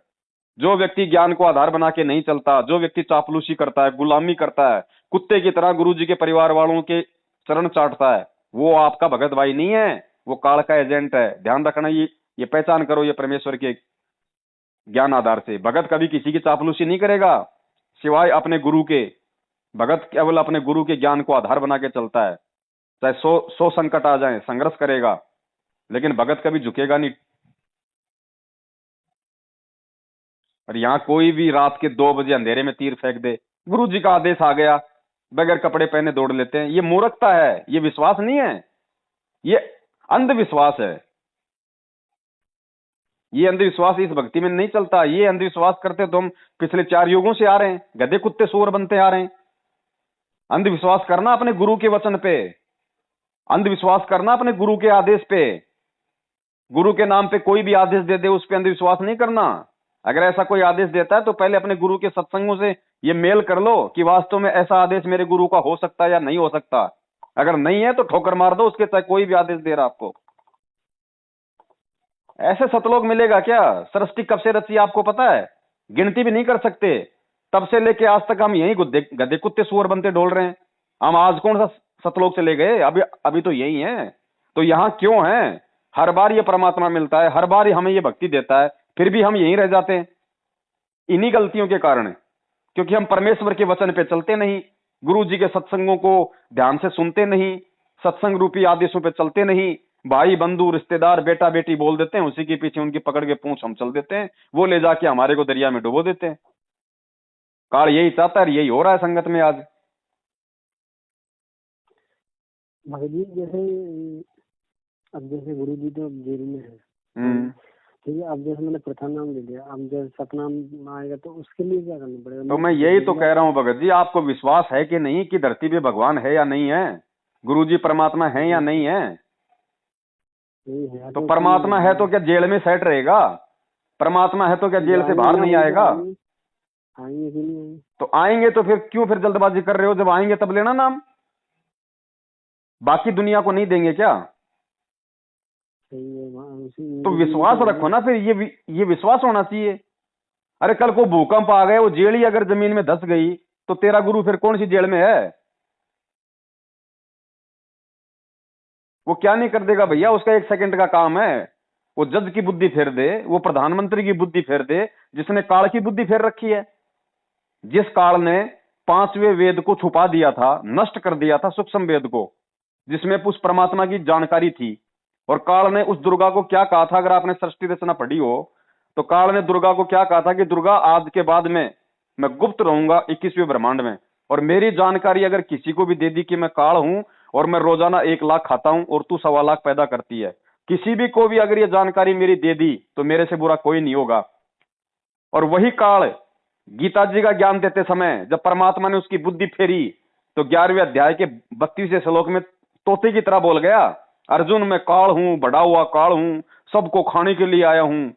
जो व्यक्ति ज्ञान को आधार बना के नहीं चलता, जो व्यक्ति चापलूसी करता है, गुलामी करता है, कुत्ते की तरह गुरुजी के परिवार वालों के चरण चाटता है, वो आपका भगत भाई नहीं है, वो काल का एजेंट है। ध्यान रखना, ये पहचान करो, ये परमेश्वर के ज्ञान आधार से। भगत कभी किसी की चापलूसी नहीं करेगा सिवाय अपने गुरु के। भगत केवल अपने गुरु के ज्ञान को आधार बना के चलता है। चाहे 100 संकट आ जाए, संघर्ष करेगा, लेकिन भगत कभी झुकेगा नहीं। और यहाँ कोई भी रात के 2 बजे अंधेरे में तीर फेंक दे, गुरु जी का आदेश आ गया, बगैर कपड़े पहने दौड़ लेते हैं। ये मूर्खता है, ये विश्वास नहीं है, ये अंधविश्वास है। ये अंधविश्वास इस भक्ति में नहीं चलता। ये अंधविश्वास करते तो हम पिछले 4 युगों से आ रहे हैं, गधे कुत्ते सूअर बनते आ रहे हैं। अंधविश्वास करना अपने गुरु के वचन पे, अंधविश्वास करना अपने गुरु के आदेश पे। गुरु के नाम पे कोई भी आदेश दे दे, उस पे अंधविश्वास नहीं करना। अगर ऐसा कोई आदेश देता है तो पहले अपने गुरु के सत्संगों से ये मेल कर लो कि वास्तव में ऐसा आदेश मेरे गुरु का हो सकता है या नहीं हो सकता। अगर नहीं है तो ठोकर मार दो उसके, चाहे कोई भी आदेश दे रहा आपको। ऐसे सतलोक मिलेगा क्या? सृष्टि कब से रची आपको पता है? गिनती भी नहीं कर सकते। तब से लेके आज तक हम यही गधे कुत्ते सूअर बनते डोल रहे हैं। हम आज कौन सा सतलोक चले गए? अभी तो यही है। तो यहाँ क्यों है? हर बार ये परमात्मा मिलता है, हर बार ही हमें ये भक्ति देता है, फिर भी हम यहीं रह जाते हैं इन्हीं गलतियों के कारण। क्योंकि हम परमेश्वर के वचन पे चलते नहीं, गुरु जी के सत्संगों को ध्यान से सुनते नहीं, सत्संग रूपी आदेशों पे चलते नहीं। भाई बंधु रिश्तेदार बेटा बेटी बोल देते हैं, उसी के पीछे उनकी पकड़ के पूंछ हम चल देते हैं, वो ले जाके हमारे को दरिया में डुबो देते हैं। काल यही चाहता है, यही हो रहा है संगत में आज। भगत जी जैसे अब जैसे गुरु जी तो जेल में है, ठीक है, अब जैसे मैंने प्रथम नाम ले लिया, अब जैसे सतनाम आएगा तो उसके लिए क्या करना पड़ेगा? तो मैं यही तो कह रहा हूँ भगत जी, आपको विश्वास है कि नहीं कि धरती पे भगवान है या नहीं है, गुरु जी परमात्मा है या नहीं है? तो परमात्मा है तो क्या जेल में सेट रहेगा? परमात्मा है तो क्या जेल से बाहर नहीं आएगा? आएंगे कि नहीं आएंगे? तो आएंगे तो फिर जल्दबाजी कर रहे हो? जब आएंगे तब लेना नाम, बाकी दुनिया को नहीं देंगे क्या? तो विश्वास रखो ना, फिर ये विश्वास होना चाहिए। अरे कल को भूकंप आ गए, वो जेल ही अगर जमीन में धस गई तो तेरा गुरु फिर कौन सी जेल में है? वो क्या नहीं कर देगा भैया, उसका 1 सेकंड का काम है। वो जज की बुद्धि फेर दे, वो प्रधानमंत्री की बुद्धि फेर दे, जिसने काल की बुद्धि फेर रखी है। जिस काल ने 5वें वेद को छुपा दिया था, नष्ट कर दिया था सूक्ष्म वेद को, जिसमें उस परमात्मा की जानकारी थी। और काल ने उस दुर्गा को क्या कहा था? अगर आपने सृष्टि रचना पढ़ी हो तो काल ने दुर्गा को क्या कहा था कि दुर्गा आज के बाद में मैं गुप्त रहूंगा 21वें ब्रह्मांड में, और मेरी जानकारी अगर किसी को भी दे दी कि मैं काल हूं और मैं रोजाना 1 लाख खाता हूं और तू 1.25 लाख पैदा करती है, किसी भी को भी अगर ये जानकारी मेरी दे दी तो मेरे से बुरा कोई नहीं होगा। और वही काल गीता जी का ज्ञान देते समय जब परमात्मा ने उसकी बुद्धि फेरी तो 11वें अध्याय के 32वें श्लोक में तोते की तरह बोल गया, अर्जुन मैं काल हूं, बड़ा हुआ काल हूं, सबको खाने के लिए आया हूं।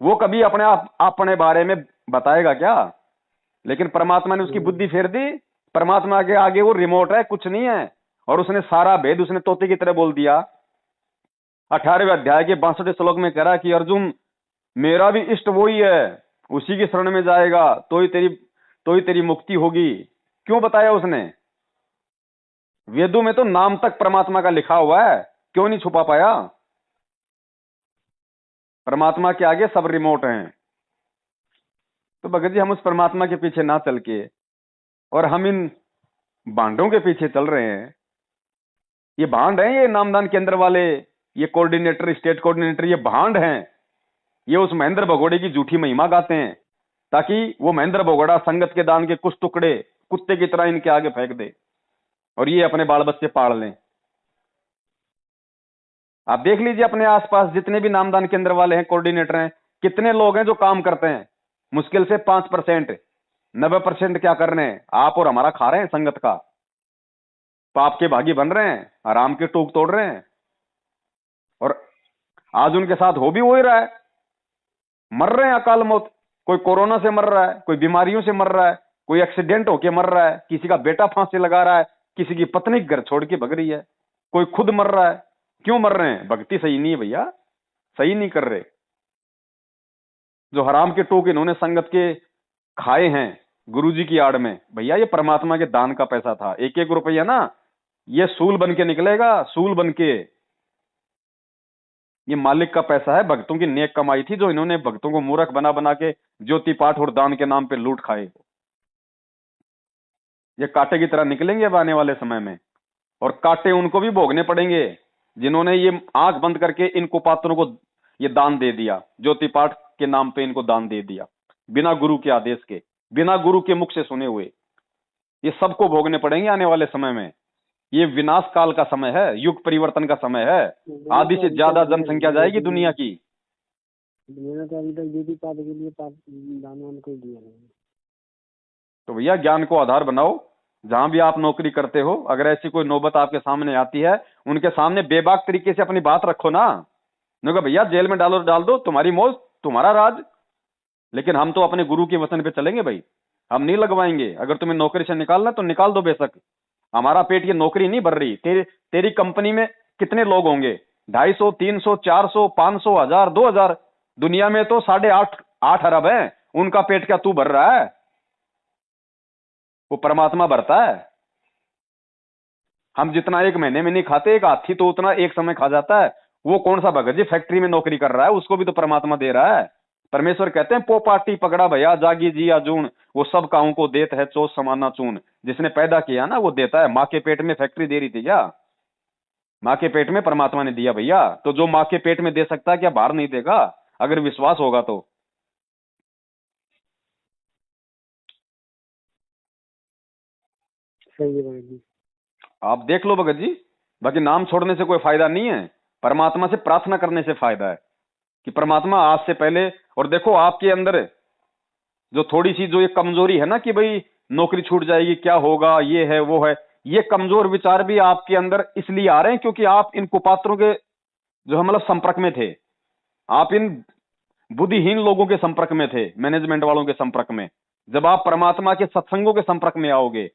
वो कभी अपने बारे में बताएगा क्या? लेकिन परमात्मा ने उसकी बुद्धि फेर दी। परमात्मा के आगे वो रिमोट है, कुछ नहीं है। और उसने सारा भेद उसने तोते की तरह बोल दिया। 18वें अध्याय के 62वें श्लोक में कह रहा कि अर्जुन मेरा भी इष्ट वही है, उसी की शरण में जाएगा तो ही तेरी मुक्ति होगी। क्यों बताया उसने? वेदों में तो नाम तक परमात्मा का लिखा हुआ है, क्यों नहीं छुपा पाया? परमात्मा के आगे सब रिमोट हैं। तो भगत जी हम उस परमात्मा के पीछे ना चल के और हम इन भांडों के पीछे चल रहे हैं। ये भांड हैं, ये नामदान केंद्र वाले, ये कोऑर्डिनेटर, स्टेट कोऑर्डिनेटर, ये भांड हैं। ये उस महेंद्र भगोड़े की झूठी महिमा गाते हैं ताकि वो महेंद्र भगोड़ा संगत के दान के कुछ टुकड़े कुत्ते की तरह इनके आगे फेंक दे और ये अपने बाल बच्चे पाल लें। आप देख लीजिए अपने आसपास जितने भी नामदान केंद्र वाले हैं, कोऑर्डिनेटर हैं, कितने लोग हैं जो काम करते हैं? मुश्किल से 5%। 90% क्या कर रहे हैं? आप और हमारा खा रहे हैं संगत का, पाप के भागी बन रहे हैं, आराम के टूक तोड़ रहे हैं। और आज उनके साथ हो भी वही रहा है, मर रहे हैं अकाल मौत। कोई कोरोना से मर रहा है, कोई बीमारियों से मर रहा है, कोई एक्सीडेंट होके मर रहा है, किसी का बेटा फांसी लगा रहा है, किसी की पत्नी घर छोड़ के भग रही है, कोई खुद मर रहा है। क्यों मर रहे हैं? भक्ति सही नहीं है भैया, सही नहीं कर रहे। जो हराम के टोक इन्होंने संगत के खाए हैं गुरुजी की आड़ में, भैया ये परमात्मा के दान का पैसा था। एक एक रुपया ना ये सूल बन के निकलेगा, सूल बन के। ये मालिक का पैसा है, भक्तों की नेक कमाई थी, जो इन्होंने भक्तों को मूर्ख बना बना के ज्योति पाठ और दान के नाम पे लूट खाए। ये कांटे की तरह निकलेंगे अब आने वाले समय में, और कांटे उनको भी भोगने पड़ेंगे जिन्होंने ये आंख बंद करके इन कुपात्रों को ये दान दे दिया, ज्योति पाठ के नाम पे इनको दान दे दिया, बिना गुरु के आदेश के, बिना गुरु के मुख से सुने हुए। ये सबको भोगने पड़ेंगे आने वाले समय में। ये विनाश काल का समय है, युग परिवर्तन का समय है। आधी से ज्यादा जनसंख्या जाएगी दुनिया की। मैंने तो अभी तक ज्योति पाठ के लिए पाप दान वान कोई दिया नहीं। तो भैया ज्ञान को आधार बनाओ। जहां भी आप नौकरी करते हो, अगर ऐसी कोई नौबत आपके सामने आती है, उनके सामने बेबाक तरीके से अपनी बात रखो ना। नहीं कहा भैया जेल में डाल दो, तुम्हारी मौज, तुम्हारा राज, लेकिन हम तो अपने गुरु के वचन पे चलेंगे भाई। हम नहीं लगवाएंगे। अगर तुम्हें नौकरी से निकालना तो निकाल दो बेशक, हमारा पेट ये नौकरी नहीं भर रही। तेरी कंपनी में कितने लोग होंगे? 250, 300, 400, 500, 1000, 2000। दुनिया में तो 8.5 अरब है, उनका पेट क्या तू भर रहा है? वो परमात्मा भरता है। हम जितना एक महीने में नहीं खाते, एक हाथी तो उतना एक समय खा जाता है। वो कौन सा भगत जी फैक्ट्री में नौकरी कर रहा है, उसको भी तो परमात्मा दे रहा है। परमेश्वर कहते हैं, पोपाटी पकड़ा भैया जागी जी अजून, वो सब काऊ को देत है चोस समाना चून। जिसने पैदा किया ना वो देता है। माँ के पेट में फैक्ट्री दे रही थी क्या? माँ के पेट में परमात्मा ने दिया भैया। तो जो माँ के पेट में दे सकता है, क्या बाहर नहीं देगा? अगर विश्वास होगा तो। सही है भाई जी। आप देख लो भगत जी। बाकी नाम छोड़ने से कोई फायदा नहीं है, परमात्मा से प्रार्थना करने से फायदा है कि परमात्मा आज से पहले। और देखो आपके अंदर जो थोड़ी सी जो ये कमजोरी है ना कि भाई नौकरी छूट जाएगी, क्या होगा, ये है वो है, ये कमजोर विचार भी आपके अंदर इसलिए आ रहे हैं क्योंकि आप इन कुपात्रों के जो है मतलब संपर्क में थे। आप इन बुद्धिहीन लोगों के संपर्क में थे, मैनेजमेंट वालों के संपर्क में। जब आप परमात्मा के सत्संगों के संपर्क में आओगे,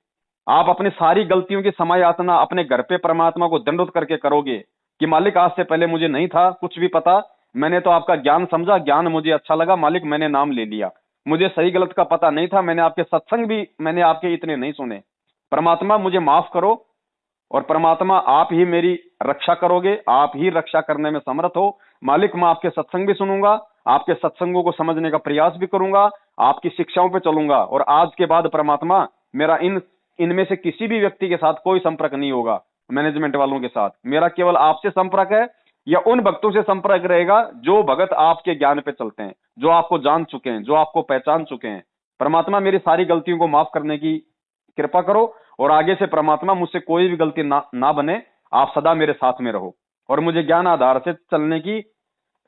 आप अपनी सारी गलतियों की समय यातना अपने घर पे परमात्मा को दंडोत करके करोगे कि मालिक आज से पहले मुझे नहीं था कुछ भी पता, मैंने तो आपका ज्ञान समझा, ज्ञान मुझे अच्छा लगा मालिक, मैंने नाम ले लिया। मुझे सही गलत का पता नहीं था, मैंने आपके सत्संग भी मैंने आपके इतने नहीं सुने। परमात्मा मुझे माफ करो। और परमात्मा आप ही मेरी रक्षा करोगे, आप ही रक्षा करने में समर्थ हो मालिक। मैं आपके सत्संग भी सुनूंगा, आपके सत्संगों को समझने का प्रयास भी करूंगा, आपकी शिक्षाओं पे चलूंगा। और आज के बाद परमात्मा मेरा इनमें से किसी भी व्यक्ति के साथ कोई संपर्क नहीं होगा। मैनेजमेंट वालों के साथ मेरा केवल आपसे संपर्क है, या उन भक्तों से संपर्क रहेगा जो भगत आपके ज्ञान पे चलते हैं, जो आपको जान चुके हैं, जो आपको पहचान चुके हैं। परमात्मा मेरी सारी गलतियों को माफ करने की कृपा करो, और आगे से परमात्मा मुझसे कोई भी गलती ना बने। आप सदा मेरे साथ में रहो और मुझे ज्ञान आधार से चलने की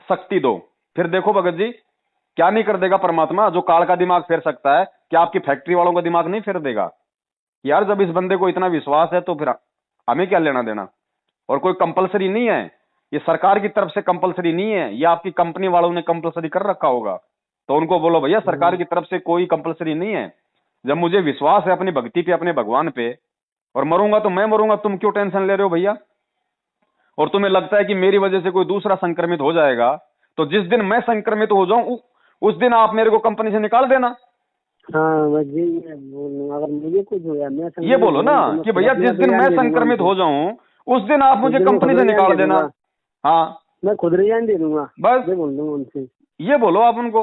शक्ति दो। फिर देखो भगत जी क्या नहीं कर देगा परमात्मा। जो काल का दिमाग फेर सकता है, क्या आपकी फैक्ट्री वालों का दिमाग नहीं फेर देगा? यार जब इस बंदे को इतना विश्वास है तो फिर हमें क्या लेना देना। और कोई कंपलसरी नहीं है, ये सरकार की तरफ से कंपलसरी नहीं है, ये आपकी कंपनी वालों ने कंपलसरी कर रखा होगा। तो उनको बोलो भैया सरकार की तरफ से कोई कंपलसरी नहीं है। जब मुझे विश्वास है अपनी भक्ति पे, अपने भगवान पे, और मरूंगा तो मैं मरूंगा, तुम क्यों टेंशन ले रहे हो भैया? और तुम्हें लगता है कि मेरी वजह से कोई दूसरा संक्रमित हो जाएगा, तो जिस दिन मैं संक्रमित हो जाऊं उस दिन आप मेरे को कंपनी से निकाल देना। हाँ बस यही है, अगर मुझे कुछ हो गया, मैं ये बोलो ना कि भैया जिस दिन मैं संक्रमित हो जाऊं उस दिन आप मुझे कंपनी से निकाल देना। हाँ मैं खुद रिजाइन दे दूंगा, बस ये बोल दूंगा उनसे। ये बोलो आप उनको।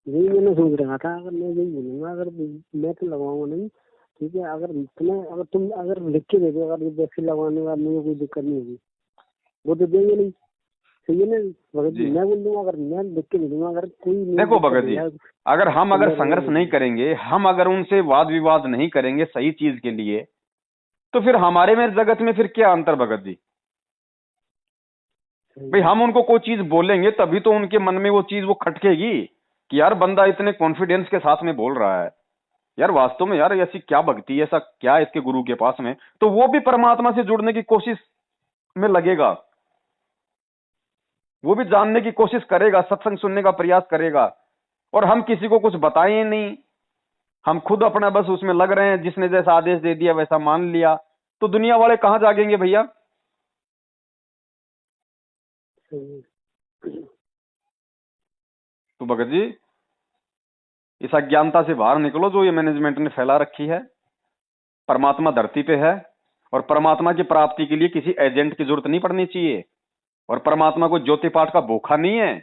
यही मैंने सोच रहा था, अगर मैं यही बोलूंगा, अगर मैं तो लगाऊंगा नहीं, ठीक है, अगर तुम अगर लिख के दे दो, अगर ये वैक्सीन लगवाने का मुझे कोई दिक्कत नहीं होगी, वो तो देंगे नहीं। सही है ना भगत जी? मैं बोल दूंगा, अगर मैं लिख के दे दूंगा, अगर कोई देखो भगत जी, अगर संघर्ष नहीं करेंगे, हम अगर उनसे वाद विवाद नहीं करेंगे सही चीज के लिए, तो फिर हमारे में जगत में फिर क्या अंतर भगत जी? भाई हम उनको कोई चीज बोलेंगे तभी तो उनके मन में वो चीज वो खटकेगी कि यार बंदा इतने कॉन्फिडेंस के साथ में बोल रहा है, यार वास्तव में यार ऐसी क्या भक्ति है, ऐसा क्या है इसके गुरु के पास में। तो वो भी परमात्मा से जुड़ने की कोशिश में लगेगा, वो भी जानने की कोशिश करेगा, सत्संग सुनने का प्रयास करेगा। और हम किसी को कुछ बताएं नहीं, हम खुद अपना बस उसमें लग रहे हैं, जिसने जैसा आदेश दे दिया वैसा मान लिया, तो दुनिया वाले कहां जागेंगे भैया? सही है। तो भगत जी इस अज्ञानता से बाहर निकलो जो ये मैनेजमेंट ने फैला रखी है। परमात्मा धरती पे है और परमात्मा की प्राप्ति के लिए किसी एजेंट की जरूरत नहीं पड़नी चाहिए। और परमात्मा को ज्योति पाठ का भूखा नहीं है।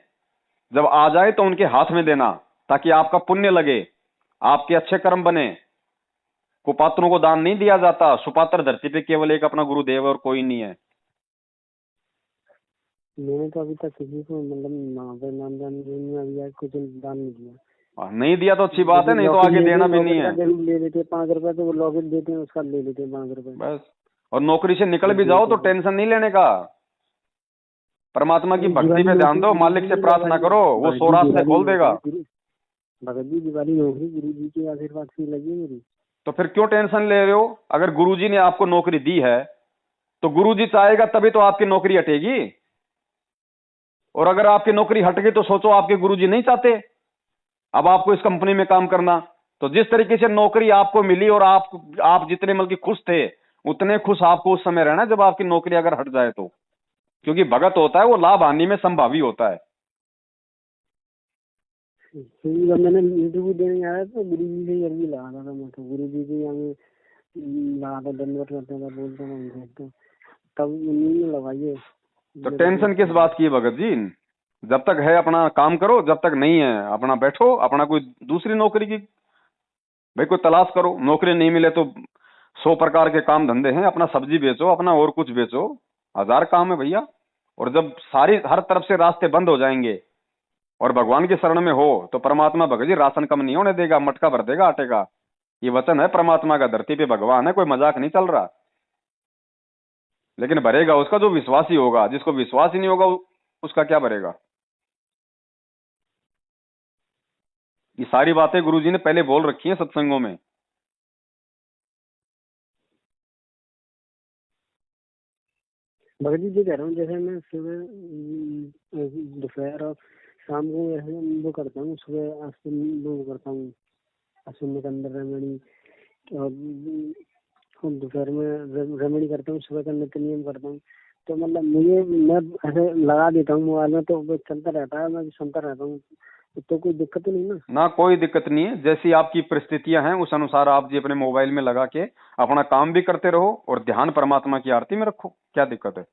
जब आ जाए तो उनके हाथ में देना ताकि आपका पुण्य लगे, आपके अच्छे कर्म बने। कुपात्रों को दान नहीं दिया जाता। सुपात्र धरती पे केवल एक अपना गुरुदेव और कोई नहीं है। मैंने तो अभी तक किसी को मतलब नाम दान नहीं अभी कुछ दान नहीं दिया। नहीं दिया तो अच्छी बात है, नहीं तो आगे देना भी नहीं है। ले लेते 5 रुपए, तो वो लॉगिन देते हैं उसका ले लेते हैं 5 रुपए बस। और नौकरी से निकल भी जाओ तो टेंशन नहीं लेने का। परमात्मा की भक्ति पे ध्यान दो, मालिक से प्रार्थना करो, वो 100 रास्ते खोल देगा। भगत जी दिवाली नौकरी गुरु जी के आशीर्वाद से लगी मेरी। तो फिर क्यों टेंशन ले रहे हो? अगर गुरुजी ने आपको नौकरी दी है तो गुरुजी चाहेगा तभी तो आपकी नौकरी हटेगी। और अगर आपकी नौकरी हट गई तो सोचो आपके गुरुजी नहीं चाहते अब आपको इस कंपनी में काम करना। तो जिस तरीके से नौकरी आपको मिली और आप जितने मतलब खुश थे उतने खुश आपको उस समय रहना जब आपकी नौकरी अगर हट जाए तो। क्योंकि भगत होता है वो लाभ हानि में संभावी होता है। जब मैंने इंटरव्यू देने आया तो गुरु जी से अर्जी लगा था मैं, तो गुरु जी के यहाँ लगा था, दंडवत करता था, बोलता था उनसे, तो तब उन्हीं ने लगाइए। तो टेंशन किस बात की है भगत जी? जब तक है अपना काम करो, जब तक नहीं है अपना बैठो, अपना कोई दूसरी नौकरी की भाई कोई तलाश करो। नौकरी नहीं मिले तो 100 प्रकार के काम धंधे हैं, अपना सब्जी बेचो, अपना और कुछ बेचो, 1000 काम है भैया। और जब सारी हर तरफ से रास्ते बंद हो जाएंगे और भगवान की शरण में हो तो परमात्मा भगत जी राशन कम नहीं होने देगा, मटका भर देगा आटे का। ये वचन है परमात्मा का। धरती पे भगवान है, कोई मजाक नहीं चल रहा। लेकिन भरेगा उसका जो विश्वासी होगा। जिसको विश्वास ही नहीं होगा उसका क्या भरेगा? ये सारी बातें गुरुजी ने पहले बोल रखी हैं सत्संगों में। भगत जी ये कह रहा हूँ, जैसे मैं सुबह दोपहर और शाम को ऐसे वो करता हूँ, सुबह वो करता हूँ अश्विनी के अंदर रेमेडी, और दोपहर में रेमेडी करता हूँ, सुबह का नित्य नियम करता हूँ। तो मतलब मैं ऐसे लगा देता हूँ मोबाइल में, तो वो चलता रहता है, मैं सुनता रहता हूँ, तो कोई दिक्कत नहीं ना? ना कोई दिक्कत नहीं है। जैसी आपकी परिस्थितियां हैं उस अनुसार आप जी अपने मोबाइल में लगा के अपना काम भी करते रहो और ध्यान परमात्मा की आरती में रखो। क्या दिक्कत है?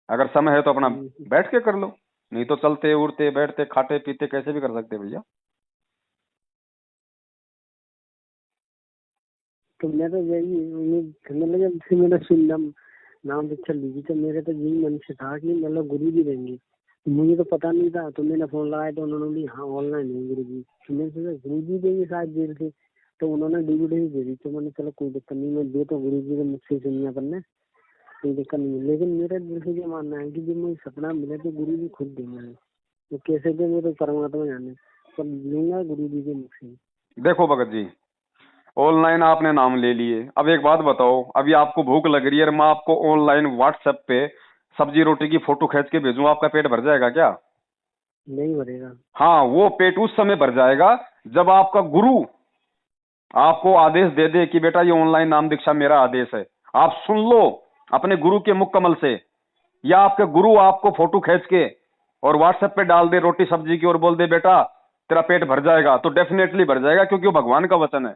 अगर समय है तो अपना बैठ के कर लो, नहीं तो चलते उड़ते बैठते खाते पीते कैसे भी कर सकते भैया। तो मैं तो यही उम्मीद करने लगा, जब मैंने सुनना नाम दीक्षा ली तो मेरे तो यही मन से था कि मतलब गुरु जी देंगे। मुझे तो पता नहीं था, तो मैंने फोन लगाया तो उन्होंने बोली हाँ ऑनलाइन है गुरु जी। तो मैंने सोचा गुरु जी देंगे शायद देर से, तो उन्होंने डीवीडी ही दे दी। तो मैंने चलो कोई दिक्कत नहीं, मैं दे तो गुरु जी के मुझसे सुनिया करने, कोई दिक्कत नहीं है। लेकिन मेरे दिल से ये मानना है कि जब मुझे सपना मिले तो गुरु जी खुद देंगे। वो कैसे देंगे तो परमात्मा जाने, पर लूंगा गुरु जी के मुख से। देखो भगत जी, ऑनलाइन आपने नाम ले लिए। अब एक बात बताओ, अभी आपको भूख लग रही है और मैं आपको ऑनलाइन व्हाट्सएप पे सब्जी रोटी की फोटो खींच के भेजूं, आपका पेट भर जाएगा क्या? नहीं भरेगा। हाँ, वो पेट उस समय भर जाएगा जब आपका गुरु आपको आदेश दे दे कि बेटा ये ऑनलाइन नाम दीक्षा मेरा आदेश है, आप सुन लो अपने गुरु के मुख कमल से। या आपके गुरु आपको फोटो खींच के और व्हाट्सएप पे डाल दे रोटी सब्जी की और बोल दे बेटा तेरा पेट भर जाएगा, तो डेफिनेटली भर जाएगा क्योंकि वो भगवान का वचन है।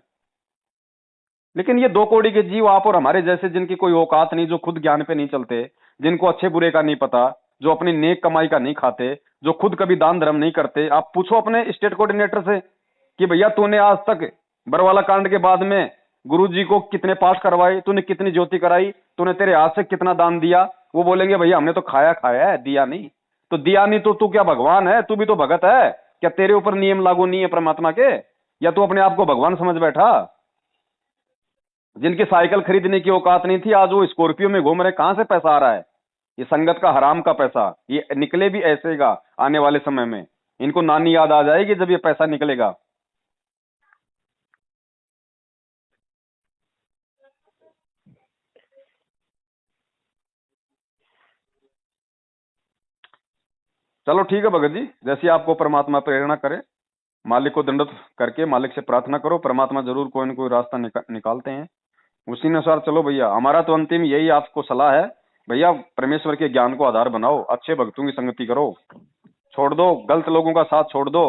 लेकिन ये 2 कौड़ी के जीव आप और हमारे जैसे जिनकी कोई औकात नहीं, जो खुद ज्ञान पे नहीं चलते, जिनको अच्छे बुरे का नहीं पता, जो अपनी नेक कमाई का नहीं खाते, जो खुद कभी दान धर्म नहीं करते। आप पूछो अपने स्टेट कोऑर्डिनेटर से कि भैया तूने आज तक बरवाला कांड के बाद में गुरुजी को कितने पाठ करवाए, तूने कितनी ज्योति कराई, तूने तेरे हाथ से कितना दान दिया? वो बोलेंगे भैया हमने तो खाया खाया है, दिया नहीं। तो दिया नहीं तो तू क्या भगवान है? तू भी तो भगत है। क्या तेरे ऊपर नियम लागू नहीं है परमात्मा के? या तू अपने आप को भगवान समझ बैठा? जिनकी साइकिल खरीदने की औकात नहीं थी आज वो स्कॉर्पियो में घूम रहे, कहां से पैसा आ रहा है? ये संगत का हराम का पैसा। ये निकले भी ऐसेगा आने वाले समय में। इनको नानी याद आ जाएगी जब ये पैसा निकलेगा। चलो ठीक है भगत जी, जैसी आपको परमात्मा प्रेरणा करे, मालिक को दंडवत करके मालिक से प्रार्थना करो, परमात्मा जरूर कोई न कोई रास्ता निकालते हैं। उसी अनुसार चलो भैया। हमारा तो अंतिम यही आपको सलाह है भैया परमेश्वर के ज्ञान को आधार बनाओ, अच्छे भक्तों की संगति करो, छोड़ दो गलत लोगों का साथ छोड़ दो।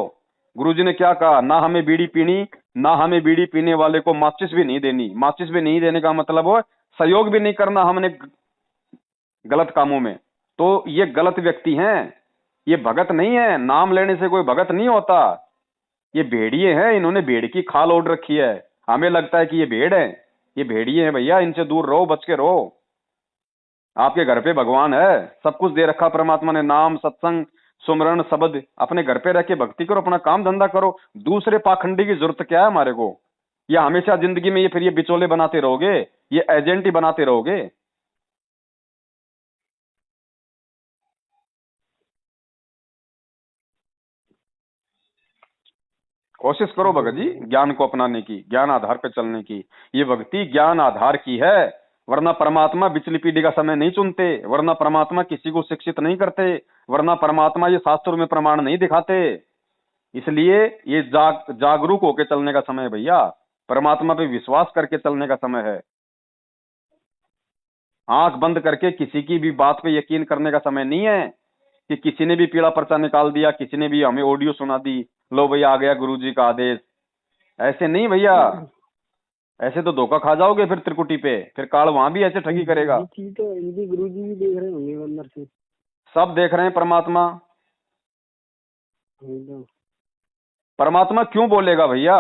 गुरुजी ने क्या कहा, ना हमें बीड़ी पीनी, ना हमें बीड़ी पीने वाले को माचिस भी नहीं देनी। माचिस भी नहीं देने का मतलब हो सहयोग भी नहीं करना हमने गलत कामों में। तो ये गलत व्यक्ति हैं, ये भगत नहीं है। नाम लेने से कोई भगत नहीं होता। ये भेड़िए हैं, इन्होंने भेड़ की खाल ओढ़ रखी है। हमें लगता है कि ये भेड़ है, ये भेड़िए हैं भैया, इनसे दूर रहो, बच के रहो। आपके घर पे भगवान है, सब कुछ दे रखा परमात्मा ने, नाम सत्संग सुमरण शब्द। अपने घर पे रह के भक्ति करो, अपना काम धंधा करो। दूसरे पाखंडी की जरूरत क्या है हमारे को? या हमेशा जिंदगी में ये बिचौले बनाते रहोगे, ये एजेंट ही बनाते रहोगे? कोशिश करो भगत जी ज्ञान को अपनाने की, ज्ञान आधार पे चलने की। ये भक्ति ज्ञान आधार की है, वरना परमात्मा बिचली पीढ़ी का समय नहीं चुनते, वरना परमात्मा किसी को शिक्षित नहीं करते, वरना परमात्मा ये शास्त्रों में प्रमाण नहीं दिखाते। इसलिए ये जागरूक होकर चलने का समय है भैया, परमात्मा पे विश्वास करके चलने का समय है। आंख बंद करके किसी की भी बात पे यकीन करने का समय नहीं है कि किसी ने भी पीला पर्चा निकाल दिया, किसी ने भी हमें ऑडियो सुना दी, लो भैया आ गया गुरुजी का आदेश। ऐसे नहीं भैया, ऐसे तो धोखा खा जाओगे फिर त्रिकुटी पे, फिर काल वहां भी ऐसे ठगी करेगा। ये चीज तो इनकी गुरुजी भी देख रहे होंगे अंदर से, सब देख रहे हैं परमात्मा। एकदम। परमात्मा क्यों बोलेगा भैया?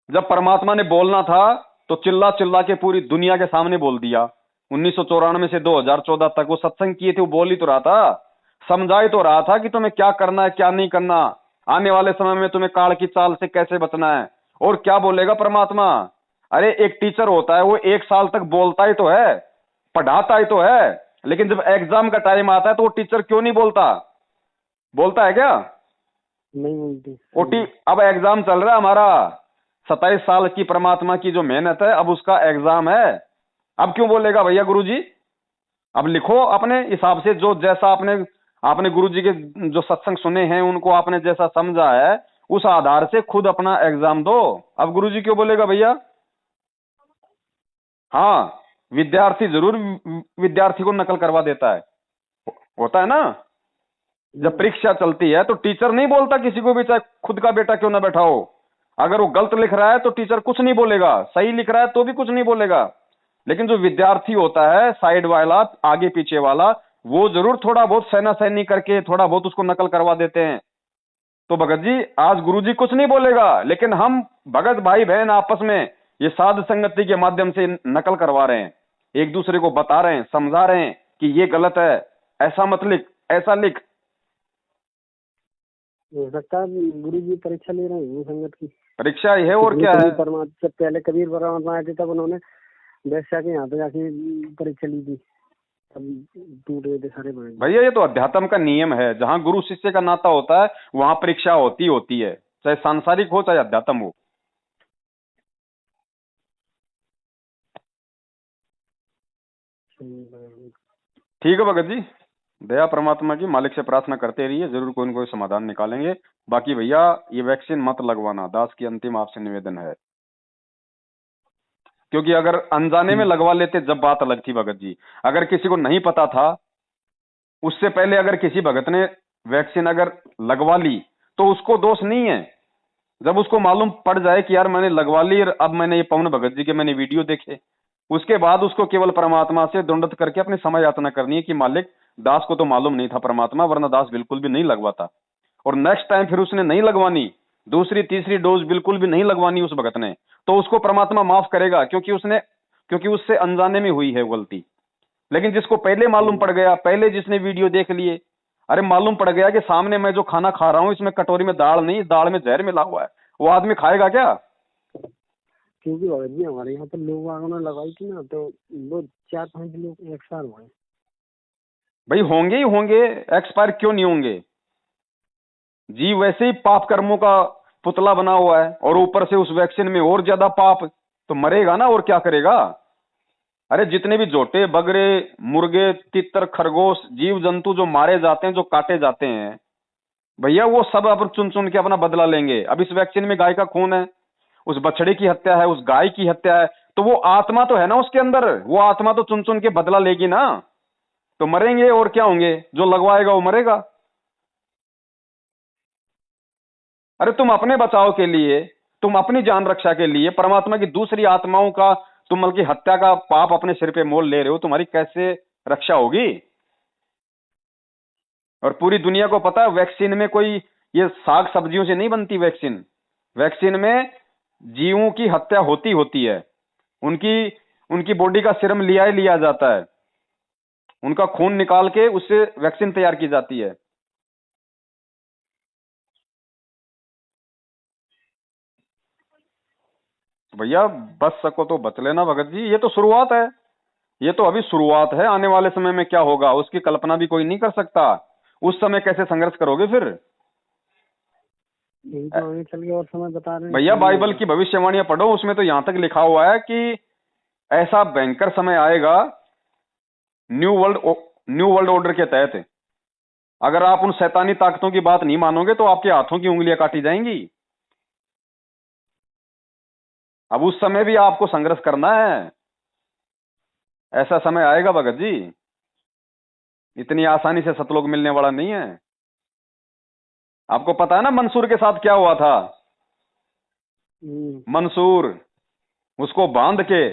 जब परमात्मा ने बोलना था तो चिल्ला चिल्ला के पूरी दुनिया के सामने बोल दिया। 1994 से 2014 तक वो सत्संग किए थे, वो बोल ही तो रहा था, समझा ही तो रहा था कि तुम्हें क्या करना है क्या नहीं करना, आने वाले समय में तुम्हें काल की चाल से कैसे बचना है। और क्या बोलेगा परमात्मा? अरे एक टीचर होता है, वो 1 साल तक बोलता ही तो है, पढ़ाता ही तो है, लेकिन जब एग्जाम का टाइम आता है तो वो टीचर क्यों नहीं बोलता? बोलता है क्या? नहीं बोलती। ओटी अब एग्जाम चल रहा है हमारा, 27 साल की परमात्मा की जो मेहनत है, अब उसका एग्जाम है। अब क्यों बोलेगा भैया गुरुजी? अब लिखो अपने हिसाब से, जो जैसा आपने आपने गुरुजी के जो सत्संग सुने हैं उनको आपने जैसा समझा है, उस आधार से खुद अपना एग्जाम दो। अब गुरुजी क्यों बोलेगा भैया? हाँ, विद्यार्थी जरूर विद्यार्थी को नकल करवा देता है, होता है ना। जब परीक्षा चलती है तो टीचर नहीं बोलता किसी को भी, चाहे खुद का बेटा क्यों ना बैठा हो। अगर वो गलत लिख रहा है तो टीचर कुछ नहीं बोलेगा, सही लिख रहा है तो भी कुछ नहीं बोलेगा। लेकिन जो विद्यार्थी होता है, साइड वाला, आगे पीछे वाला, वो जरूर थोड़ा बहुत सहना सहनी करके थोड़ा बहुत उसको नकल करवा देते हैं। तो भगत जी आज गुरुजी कुछ नहीं बोलेगा, लेकिन हम भगत भाई बहन आपस में ये साध संगति के माध्यम से नकल करवा रहे हैं, एक दूसरे को बता रहे हैं, समझा रहे हैं कि ये गलत है, ऐसा मत लिख, ऐसा लिख। हो सकता है गुरुजी परीक्षा ले रहे हैं संगत की। परीक्षा ही है और क्या है। परमात्मा से पहले कबीर परमात्मा आए थे तब उन्होंने वैश्या के यहाँ पे जाके परीक्षा ली थी, तब टूट गए थे सारे बड़े। भैया ये तो अध्यात्म का नियम है, जहां गुरु शिष्य का नाता होता है वहां परीक्षा होती है, चाहे सांसारिक हो चाहे अध्यात्म हो। ठीक है भगत जी, दया परमात्मा की, मालिक से प्रार्थना करते रहिए, जरूर कोई न कोई समाधान निकालेंगे। बाकी भैया ये वैक्सीन मत लगवाना, दास की अंतिम आपसे निवेदन है। क्योंकि अगर अनजाने में लगवा लेते जब बात अलग थी भगत जी, अगर किसी को नहीं पता था, उससे पहले अगर किसी भगत ने वैक्सीन अगर लगवा ली तो उसको दोष नहीं है। जब उसको मालूम पड़ जाए कि यार मैंने लगवा ली, और अब मैंने ये पवन भगत जी के मैंने वीडियो देखे, उसके बाद उसको केवल परमात्मा से दंडत करके अपनी समय यातना करनी है कि मालिक दास को तो मालूम नहीं था परमात्मा, वरना दास बिल्कुल भी नहीं लगवाता। और नेक्स्ट टाइम फिर उसने नहीं लगवानी, दूसरी तीसरी डोज बिल्कुल भी नहीं लगवानी उस भगत ने, तो उसको परमात्मा माफ करेगा, क्योंकि उससे अनजाने में हुई है गलती। लेकिन जिसको पहले मालूम पड़ गया, पहले जिसने वीडियो देख लिए, अरे मालूम पड़ गया कि सामने मैं जो खाना खा रहा हूं इसमें कटोरी में दाल नहीं, दाल में जहर मिला हुआ है, वो आदमी खाएगा क्या? क्योंकि भगत जी हमारे यहाँ पर लोग वालों ने लगाई थी ना, तो वो 4-5 लोग एक्सपायर हुए। भाई होंगे ही होंगे, एक्सपायर क्यों नहीं होंगे? जीव वैसे ही पाप कर्मों का पुतला बना हुआ है, और ऊपर से उस वैक्सीन में और ज्यादा पाप, तो मरेगा ना, और क्या करेगा? अरे जितने भी जोटे बगरे मुर्गे तितर खरगोश जीव जंतु जो मारे जाते हैं, जो काटे जाते हैं भैया, वो सब अब चुन चुन के अपना बदला लेंगे। अब इस वैक्सीन में गाय का खून है, उस बछड़े की हत्या है, उस गाय की हत्या है, तो वो आत्मा तो है ना उसके अंदर, वो आत्मा तो चुन चुन के बदला लेगी ना। तो मरेंगे और क्या होंगे, जो लगवाएगा वो मरेगा। अरे तुम अपने बचाव के लिए, तुम अपनी जान रक्षा के लिए परमात्मा की दूसरी आत्माओं का तुम बल्कि हत्या का पाप अपने सिर पे मोल ले रहे हो, तुम्हारी कैसे रक्षा होगी। और पूरी दुनिया को पता है वैक्सीन में कोई ये साग सब्जियों से नहीं बनती वैक्सीन। वैक्सीन में जीवों की हत्या होती है, उनकी उनकी बॉडी का सीरम लिया जाता है, उनका खून निकाल के उससे वैक्सीन तैयार की जाती है। तो भैया बच सको तो बच लेना भगत जी, ये तो शुरुआत है, ये तो अभी शुरुआत है। आने वाले समय में क्या होगा उसकी कल्पना भी कोई नहीं कर सकता। उस समय कैसे संघर्ष करोगे फिर। यही तो आगे चल के और समय बता रहे हैं भैया क्या बाइबल होगा। की भविष्यवाणियां पढ़ो, उसमें तो यहां तक लिखा हुआ है कि ऐसा भयंकर समय आएगा न्यू वर्ल्ड ऑर्डर के तहत। अगर आप उन शैतानी ताकतों की बात नहीं मानोगे तो आपके हाथों की उंगलियां काटी जाएंगी। अब उस समय भी आपको संघर्ष करना है। ऐसा समय आएगा भगत जी, इतनी आसानी से सतलोक मिलने वाला नहीं है। आपको पता है ना मंसूर के साथ क्या हुआ था। मंसूर उसको बांध के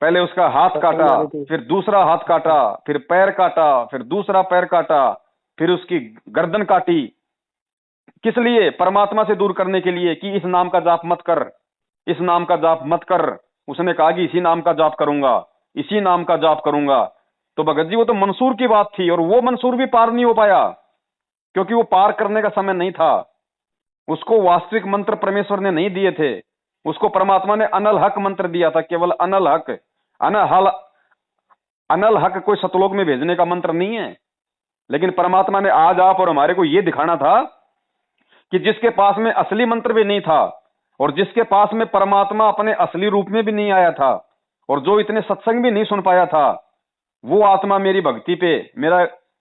पहले उसका हाथ काटा, मारे थे। फिर दूसरा हाथ काटा, फिर पैर काटा, फिर दूसरा पैर काटा, फिर उसकी गर्दन काटी। किस लिए, परमात्मा से दूर करने के लिए कि इस नाम का जाप मत कर, इस नाम का जाप मत कर। उसने कहा कि इसी नाम का जाप करूंगा, इसी नाम का जाप करूंगा। तो भगत जी वो तो मंसूर की बात थी, और वो मंसूर भी पार नहीं हो पाया क्योंकि वो पार करने का समय नहीं था। उसको वास्तविक मंत्र परमेश्वर ने नहीं दिए थे, उसको परमात्मा ने अनल हक मंत्र दिया था, केवल अनल हक। अनहल अनल हक कोई सतलोक में भेजने का मंत्र नहीं है। लेकिन परमात्मा ने आज आप और हमारे को यह दिखाना था कि जिसके पास में असली मंत्र भी नहीं था, और जिसके पास में परमात्मा अपने असली रूप में भी नहीं आया था, और जो इतने सत्संग भी नहीं सुन पाया था, वो आत्मा मेरी भक्ति पे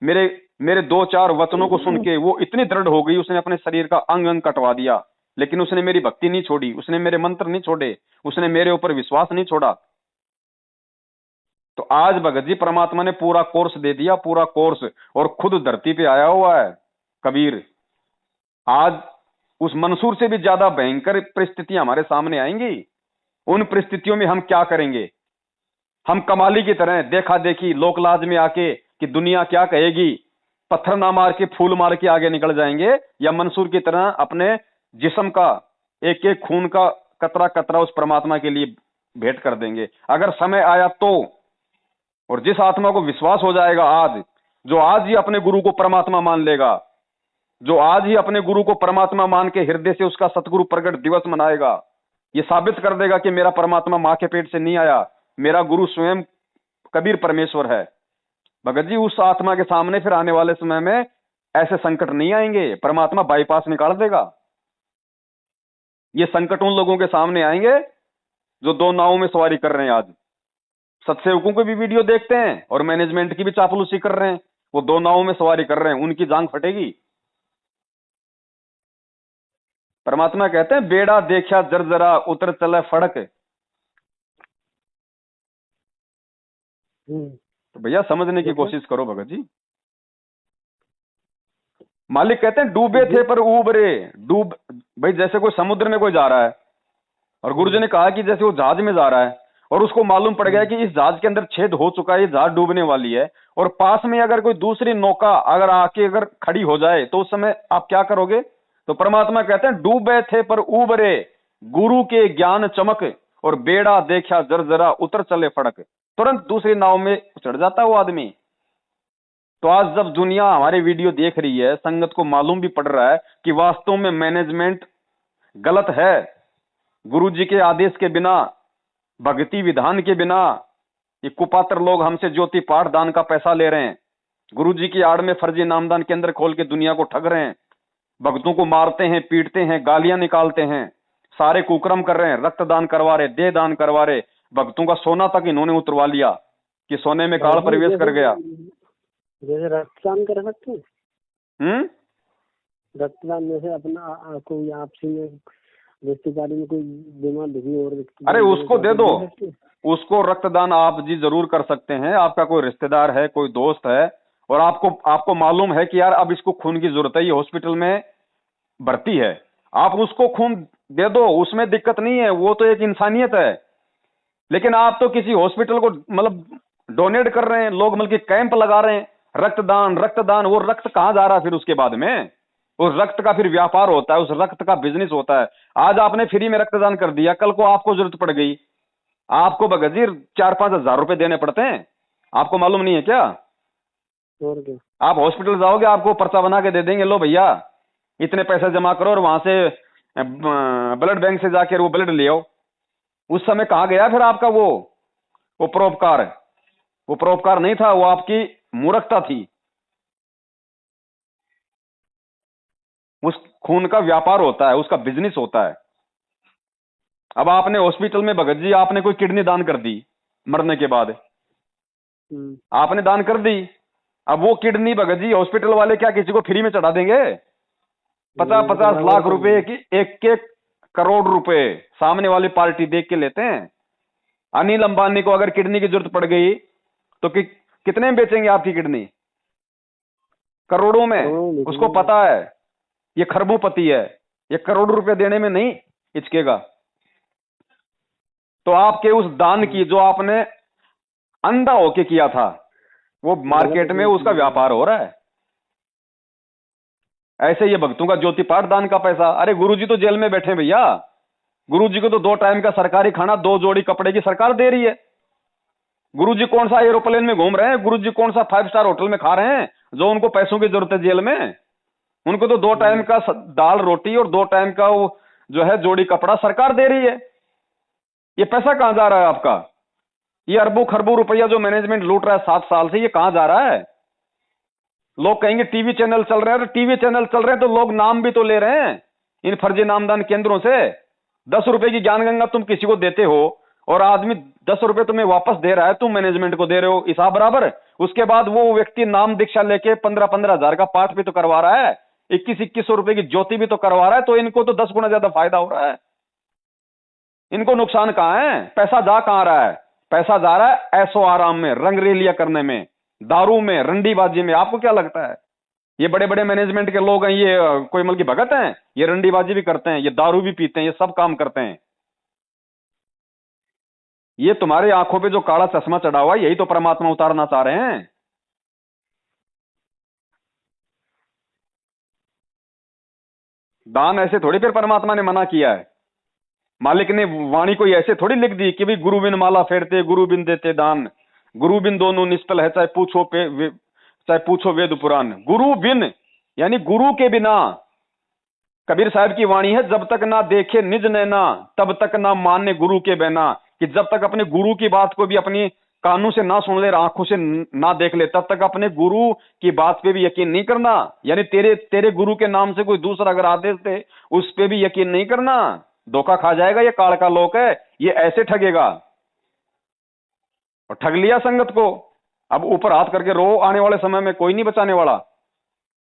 मेरे मेरे दो चार वचनों को सुन के वो इतनी दृढ़ हो गई, उसने अपने शरीर का अंग अंग कटवा दिया, लेकिन उसने मेरी भक्ति नहीं छोड़ी, उसने मेरे मंत्र नहीं छोड़े, उसने मेरे ऊपर विश्वास नहीं छोड़ा। तो आज भगत जी परमात्मा ने पूरा कोर्स दे दिया, पूरा कोर्स, और खुद धरती पे आया हुआ है कबीर। आज उस मंसूर से भी ज्यादा भयंकर परिस्थितियां हमारे सामने आएंगी। उन परिस्थितियों में हम क्या करेंगे। हम कमाली की तरह देखा देखी लोक लाज में आके कि दुनिया क्या कहेगी, पत्थर ना मार के फूल मार के आगे निकल जाएंगे, या मंसूर की तरह अपने जिस्म का एक एक खून का कतरा कतरा उस परमात्मा के लिए भेंट कर देंगे अगर समय आया तो। और जिस आत्मा को विश्वास हो जाएगा आज, जो आज ही अपने गुरु को परमात्मा मान लेगा, जो आज ही अपने गुरु को परमात्मा मान के हृदय से उसका सतगुरु प्रगट दिवस मनाएगा, ये साबित कर देगा कि मेरा परमात्मा मां के पेट से नहीं आया, मेरा गुरु स्वयं कबीर परमेश्वर है। भगत जी उस आत्मा के सामने फिर आने वाले समय में ऐसे संकट नहीं आएंगे, परमात्मा बाईपास निकाल देगा। ये संकट उन लोगों के सामने आएंगे जो दो नावों में सवारी कर रहे हैं। आज सत्सेवकों को भी वीडियो देखते हैं और मैनेजमेंट की भी चापलूसी कर रहे हैं, वो दो नावों में सवारी कर रहे हैं, उनकी जांग फटेगी। परमात्मा कहते हैं बेड़ा देखा जर्जरा उतर चले फड़क। तो भैया समझने की कोशिश करो भगत जी। मालिक कहते हैं डूबे थे पर उबरे। डूब भाई जैसे कोई समुद्र में कोई जा रहा है, और गुरुजी ने कहा कि जैसे वो जहाज में जा रहा है और उसको मालूम पड़ गया कि इस जहाज के अंदर छेद हो चुका है, ये जहाज डूबने वाली है, और पास में अगर कोई दूसरी नौका अगर आके अगर खड़ी हो जाए तो उस समय आप क्या करोगे। तो परमात्मा कहते हैं डूबे थे पर उबरे, गुरु के ज्ञान चमक, और बेड़ा देखा जर्जरा उतर चले फड़क। तुरंत दूसरी नाव में चढ़ जाता है वो आदमी। तो आज जब दुनिया हमारे वीडियो देख रही है, संगत को मालूम भी पड़ रहा है कि वास्तव में मैनेजमेंट गलत है, गुरुजी के आदेश के बिना, भक्ति विधान के बिना ये कुपात्र लोग हमसे ज्योति पाठ दान का पैसा ले रहे हैं, गुरुजी की आड़ में फर्जी नामदान केंद्र खोल के दुनिया को ठग रहे हैं, भक्तों को मारते हैं, पीटते हैं, गालियां निकालते हैं, सारे कुकर्म कर रहे हैं, रक्तदान करवा रहे, देह दान करवा रहे, भक्तों का सोना तक इन्होंने उतरवा लिया कि सोने में काल प्रवेश कर गया। जैसे रक्तदान कर सकते हैं, रक्तदान जैसे अपना कोई आपसी में रिश्तेदारी में कोई बीमार दिखी और अरे रक्तदान उसको देना दे दो, चाहते दे सकते हैं? उसको रक्तदान आप जी जरूर कर सकते हैं। आपका कोई रिश्तेदार है, कोई दोस्त है, और आपको आपको मालूम है कि यार अब इसको खून की जरूरत है, ये हॉस्पिटल में भर्ती है, आप उसको खून दे दो, उसमें दिक्कत नहीं है, वो तो एक इंसानियत है। लेकिन आप तो किसी हॉस्पिटल को मतलब डोनेट कर रहे हैं, लोग मतलब कि कैंप लगा रहे हैं, रक्तदान रक्तदान, वो रक्त कहां जा रहा है फिर उसके बाद में? उस रक्त का फिर व्यापार होता है, उस रक्त का बिजनेस होता है। आज आपने फ्री में रक्तदान कर दिया, कल को आपको जरूरत पड़ गई, आपको भगत जी 4-5 हजार रुपए देने पड़ते हैं, आपको मालूम नहीं है क्या? और क्या। आप हॉस्पिटल जाओगे, आपको पर्चा बना के दे देंगे, लो भैया इतने पैसे जमा करो और वहां से ब्लड बैंक से जाकर वो ब्लड ले आओ। उस समय कहाँ गया फिर आपका वो परोपकार? वो परोपकार नहीं था, वो आपकी मूर्खता थी। उस खून का व्यापार होता है, उसका बिजनेस होता है। अब आपने हॉस्पिटल में भगत जी आपने कोई किडनी दान कर दी मरने के बाद, आपने दान कर दी, अब वो किडनी भगत जी हॉस्पिटल वाले क्या किसी को फ्री में चढ़ा देंगे? 50-50 लाख रुपए की, 1-1 करोड़ रुपए सामने वाली पार्टी देख के लेते हैं। अनिल अंबानी को अगर किडनी की जरूरत पड़ गई तो कितने में बेचेंगे आपकी किडनी? करोड़ों में। उसको पता है ये खरबूपति है, ये करोड़ रुपए देने में नहीं हिचकेगा। तो आपके उस दान की जो आपने अंधा होके किया था, वो मार्केट में उसका व्यापार हो रहा है। ऐसे ये भक्तों का ज्योति पाठ दान का पैसा, अरे गुरुजी तो जेल में बैठे भैया, गुरुजी को तो 2 टाइम का सरकारी खाना, 2 जोड़ी कपड़े की सरकार दे रही है। गुरुजी कौन सा एरोप्लेन में घूम रहे हैं, गुरुजी कौन सा 5 स्टार होटल में खा रहे हैं जो उनको पैसों की जरूरत है जेल में? उनको तो 2 टाइम का दाल रोटी और 2 टाइम का वो जो है जोड़ी कपड़ा सरकार दे रही है। ये पैसा कहां जा रहा है आपका? ये अरबों खरबों रुपया जो मैनेजमेंट लूट रहा है 7 साल से, ये कहां जा रहा है? लोग कहेंगे टीवी चैनल चल रहे हैं, तो टीवी चैनल चल रहे हैं तो लोग नाम भी तो ले रहे हैं इन फर्जी नामदान केंद्रों से। 10 रुपए की ज्ञान गंगा तुम किसी को देते हो और आदमी 10 रुपए तुम्हें वापस दे रहा है, तुम मैनेजमेंट को दे रहे हो हिसाब बराबर। उसके बाद वो व्यक्ति नाम दीक्षा लेके 15-15 हजार का पाठ भी तो करवा रहा है, 21-21 रुपए की ज्योति भी तो करवा रहा है, तो इनको तो 10 गुना ज्यादा फायदा हो रहा है। इनको नुकसान कहां है? पैसा जा कहां रहा है? पैसा जा रहा है ऐशो आराम में, रंगरेलिया करने में, दारू में, रंडीबाजी में। आपको क्या लगता है ये बड़े बड़े मैनेजमेंट के लोग हैं, ये कोई मतलब की भगत हैं? ये रंडीबाजी भी करते हैं, ये दारू भी पीते हैं, ये सब काम करते हैं। ये तुम्हारे आंखों पे जो काला चश्मा चढ़ा हुआ है, यही तो परमात्मा उतारना चाह रहे हैं। दान ऐसे थोड़ी फिर परमात्मा ने मना किया है। मालिक ने वाणी कोई ऐसे थोड़ी लिख दी कि भाई गुरु बिन माला फेरते, गुरु बिन देते दान, गुरु बिन दोनों निष्फल है, चाहे पूछो वेद पुराण। गुरु बिन यानी गुरु के बिना। कबीर साहब की वाणी है, जब तक ना देखे निज नैना तब तक ना माने गुरु के बहना, कि जब तक अपने गुरु की बात को भी अपनी कानों से ना सुन ले, आंखों से ना देख ले, तब तक अपने गुरु की बात पे भी यकीन नहीं करना। यानी तेरे तेरे गुरु के नाम से कोई दूसरा अगर आदेश दे उस पे भी यकीन नहीं करना, धोखा खा जाएगा। ये काल का लोक है, ये ऐसे ठगेगा। और ठग लिया संगत को, अब ऊपर हाथ करके रो, आने वाले समय में कोई नहीं बचाने वाला।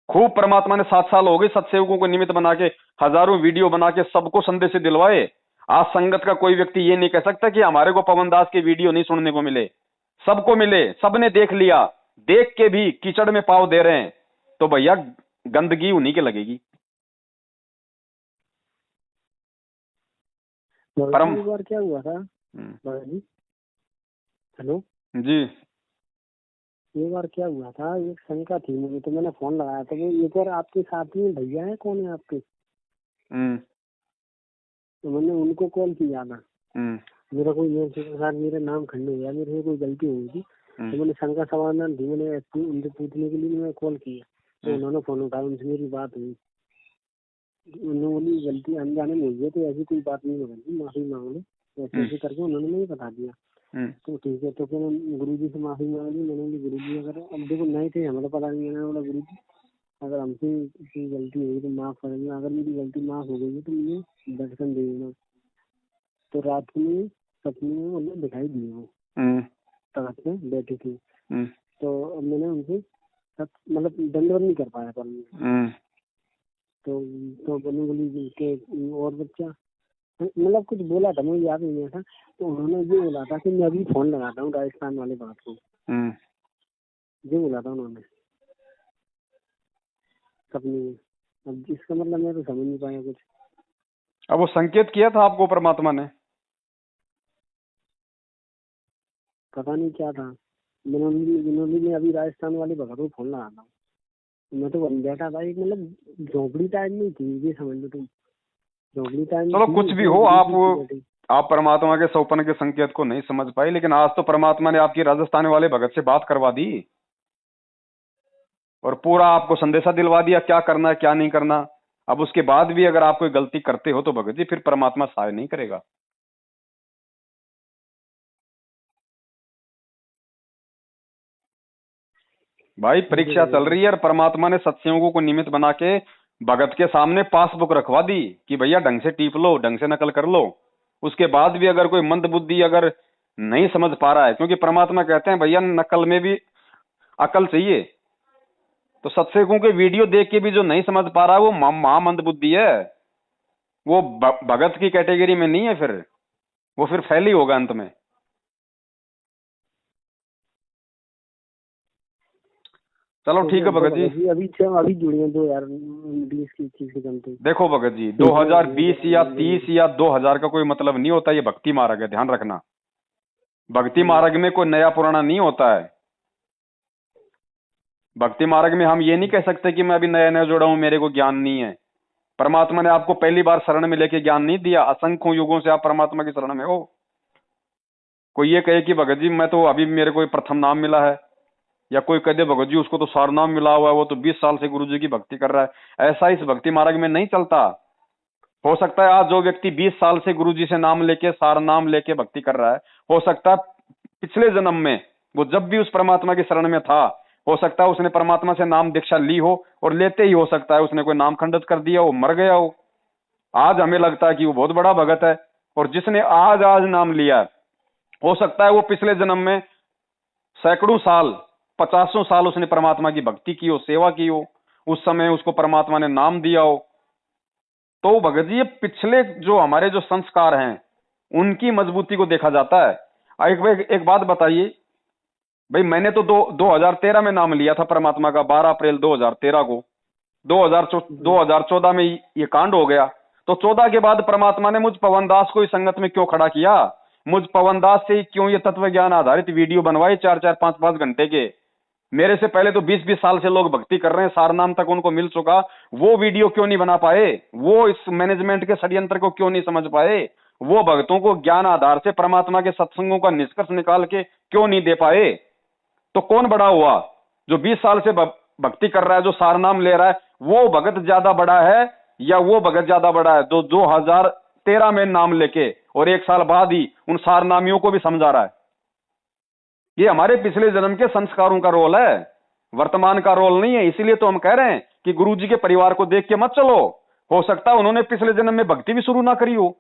खूब परमात्मा ने 7 साल हो गए सत्सेवकों को निमित्त बना के, हजारों वीडियो बना के सबको संदेश दिलवाए। आज संगत का कोई व्यक्ति ये नहीं कह सकता कि हमारे को पवन दास के वीडियो नहीं सुनने को मिले। सबको मिले, सबने देख लिया, देख के भी कीचड़ में पाव दे रहे हैं, तो भैया गंदगी उन्हीं के लगेगी। परम एक बार क्या हुआ था जी, हेलो जी, एक बार क्या हुआ था, एक शंका थी मुझे, तो मैंने फोन लगाया था। वो एक बार आपके साथ में भैया है, कौन है आपके, तो मैंने उनको कॉल किया था। मेरा कोई मेरा नाम खंड हो गया, मेरे से कोई गलती हो गई थी, तो मैंने शंका समाधान थी, मैंने उनसे पूछने के लिए मैं कॉल किया, तो उन्होंने फोन उठाया, उनसे मेरी बात हुई। उन्होंने बोली गलती अनजाने में हुई है, तो ऐसी कोई बात नहीं होगी, माफी मांग लो, ऐसे ऐसे करके उन्होंने मुझे बता दिया। तो ठीक है, तो फिर गुरु जी से माफी मांग ली। मैंने बोली गुरु जी अगर, अब देखो नए थे, हमें तो पता नहीं। मैंने बोला गुरु जी अगर हमसे कोई गलती हुई तो माफ कर देना, अगर मेरी गलती माफ हो गई है तो मुझे दर्शन दे देना। तो रात में सपने में उन्हें दिखाई दिए, वो तख्त में बैठी थी। तो मैंने उनसे मतलब दंडवत नहीं कर पाया, पर तो बोली के और बच्चा, मतलब कुछ बोला था, मुझे याद नहीं था। तो उन्होंने ये बोला था कि मैं अभी फोन लगाता हूँ राजस्थान वाले बात को, ये बोला था उन्होंने सपने में। अब इसका मतलब मैं तो समझ नहीं पाया कुछ। अब वो संकेत किया था आपको परमात्मा ने? पता नहीं क्या था। विनोदी ने अभी राजस्थान वाले भगत को फोन लगाता हूँ। मैं तो वहीं बैठा था, एक मतलब झोपड़ी टाइम नहीं थी, ये समझ लो तुम। झोपड़ी टाइम चलो थी, कुछ भी उसमें हो, गुरु जी थी बैठी। आप परमात्मा के स्वप्न के संकेत को नहीं समझ पाए, लेकिन आज तो परमात्मा ने आपकी राजस्थान वाले भगत से बात करवा दी और पूरा आपको संदेशा दिलवा दिया क्या करना है क्या नहीं करना। अब उसके बाद भी अगर आप कोई गलती करते हो तो भगत जी फिर परमात्मा सहाय नहीं करेगा। भाई मुझे परीक्षा लग चल रहा है। रही है और परमात्मा ने सत्संगों को निमित्त बना के भगत के सामने पासबुक रखवा दी कि भैया ढंग से टीप लो, ढंग से नकल कर लो। उसके बाद भी अगर कोई मंद बुद्धि अगर नहीं समझ पा रहा है, क्योंकि परमात्मा कहते हैं भैया नकल में भी अकल चाहिए। तो सत्संगों के वीडियो देख के भी जो नहीं समझ पा रहा है वो महामंद बुद्धि है। वो भगत की कैटेगरी में नहीं है, फिर वो फिर फैल ही होगा अंत में। चलो तो ठीक है हम तो भगत जी। भगत जी अभी जुड़े हैं 2020 की चीज के चलते। देखो भगत जी, इतने हो गए 2020 या तो 30 या 2000 का कोई मतलब नहीं होता। ये भक्ति मार्ग है, ध्यान रखना। भक्ति मार्ग में कोई नया पुराना नहीं होता है। भक्ति मार्ग में हम ये नहीं कह सकते कि मैं अभी नया नया जुड़ा हूं, मेरे को ज्ञान नहीं है। परमात्मा ने आपको पहली बार शरण में लेके ज्ञान नहीं दिया, असंख्यों युगों से आप परमात्मा की शरण में हो। कोई ये कहे कि भगत जी मैं तो अभी मेरे को प्रथम नाम मिला है, या कोई कह दे भगत जी उसको तो सार नाम मिला हुआ है, वो तो 20 साल से गुरु जी की भक्ति कर रहा है। ऐसा इस भक्ति मार्ग में नहीं चलता। हो सकता है आज जो व्यक्ति 20 साल से गुरु जी से नाम लेके सार नाम लेके भक्ति कर रहा है, हो सकता है पिछले जन्म में वो जब भी उस परमात्मा की शरण में था, हो सकता है उसने परमात्मा से नाम दीक्षा ली हो और लेते ही हो सकता है उसने कोई नाम खंडित कर दिया हो, मर गया हो। आज हमें लगता है कि वो बहुत बड़ा भगत है, और जिसने आज आज नाम लिया हो सकता है वो पिछले जन्म में सैकड़ों साल, 50 साल उसने परमात्मा की भक्ति की हो, सेवा की हो, उस समय उसको परमात्मा ने नाम दिया हो। तो भगत जी ये पिछले जो हमारे जो संस्कार हैं उनकी मजबूती को देखा जाता है। एक बात बताइए भाई, मैंने तो 2013 में नाम लिया था परमात्मा का, 12 अप्रैल 2013 को। 2014 में ये कांड हो गया। तो 14 के बाद परमात्मा ने मुझ पवन दास को इस संगत में क्यों खड़ा किया? मुझ पवन दास से क्यों ये तत्व ज्ञान आधारित वीडियो बनवाए 4-4 5-5 घंटे के? मेरे से पहले तो 20-20 साल से लोग भक्ति कर रहे हैं, सारनाम तक उनको मिल चुका, वो वीडियो क्यों नहीं बना पाए? वो इस मैनेजमेंट के षड्यंत्र को क्यों नहीं समझ पाए? वो भक्तों को ज्ञान आधार से परमात्मा के सत्संगों का निष्कर्ष निकाल के क्यों नहीं दे पाए? तो कौन बड़ा हुआ? जो 20 साल से भक्ति कर रहा है, जो सारनाम ले रहा है, वो भगत ज्यादा बड़ा है या वो भगत ज्यादा बड़ा है जो 2013 में नाम लेके और 1 साल बाद ही उन सारनामियों को भी समझा रहा है? ये हमारे पिछले जन्म के संस्कारों का रोल है, वर्तमान का रोल नहीं है। इसीलिए तो हम कह रहे हैं कि गुरु जी के परिवार को देख के मत चलो। हो सकता है उन्होंने पिछले जन्म में भक्ति भी शुरू ना करी हो,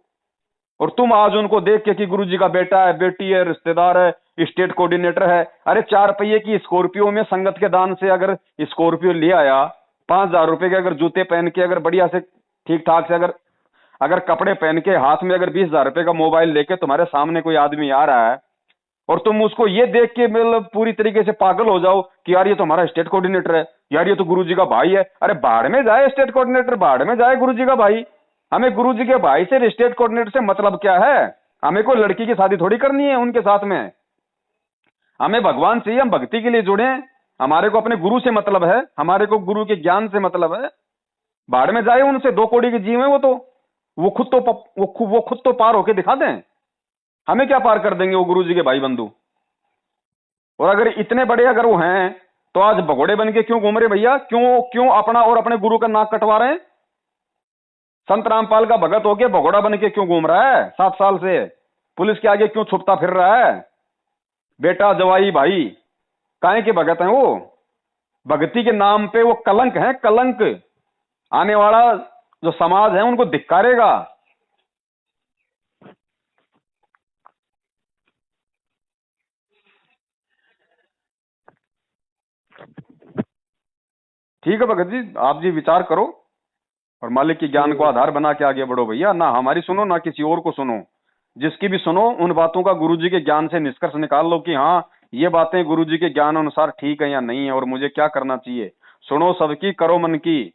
और तुम आज उनको देख के कि गुरु जी का बेटा है, बेटी है, रिश्तेदार है, स्टेट कोऑर्डिनेटर है। अरे 4 पहिए की स्कॉर्पियो में संगत के दान से अगर स्कॉर्पियो ले आया, 5,000 रुपए के अगर जूते पहन के, अगर बढ़िया से ठीक ठाक से अगर अगर कपड़े पहन के, हाथ में अगर 20,000 रुपए का मोबाइल लेके तुम्हारे सामने कोई आदमी आ रहा है, और तुम उसको ये देख के मतलब पूरी तरीके से पागल हो जाओ कि यार ये तो हमारा स्टेट कोऑर्डिनेटर है, यार ये तो गुरुजी का भाई है। अरे बाढ़ में जाए स्टेट कोऑर्डिनेटर, बाढ़ में जाए गुरुजी का भाई। हमें गुरुजी के भाई से स्टेट कोऑर्डिनेटर से मतलब क्या है? हमें कोई लड़की की शादी थोड़ी करनी है उनके साथ में। हमें भगवान चाहिए, हम भक्ति के लिए जुड़े हैं। हमारे को अपने गुरु से मतलब है, हमारे को गुरु के ज्ञान से मतलब है। बाढ़ में जाए उनसे, 2 कौड़ी के जीव है वो तो। वो खुद तो पार होके दिखा दें। हमें क्या पार कर देंगे वो गुरु जी के भाई बंधु? और अगर इतने बड़े अगर वो हैं तो आज भगोड़े बन के क्यों घूम रहे भैया? क्यों क्यों अपना और अपने गुरु का नाक कटवा रहे हैं? संत रामपाल का भगत होके भगोड़ा बन के क्यों घूम रहा है 7 साल से? पुलिस के आगे क्यों छुपता फिर रहा है? बेटा जवाई भाई काहे के भगत हैं वो? भक्ति के नाम पे वो कलंक है, कलंक। आने वाला जो समाज है उनको धिक्कारेगा। ठीक है भगत जी, आप जी विचार करो और मालिक की ज्ञान को आधार बना के आगे बढ़ो भैया, ना हमारी सुनो ना किसी और को सुनो। जिसकी भी सुनो उन बातों का गुरुजी के ज्ञान से निष्कर्ष निकाल लो कि हाँ ये बातें गुरुजी के ज्ञान अनुसार ठीक है या नहीं है और मुझे क्या करना चाहिए। सुनो सबकी, करो मन की।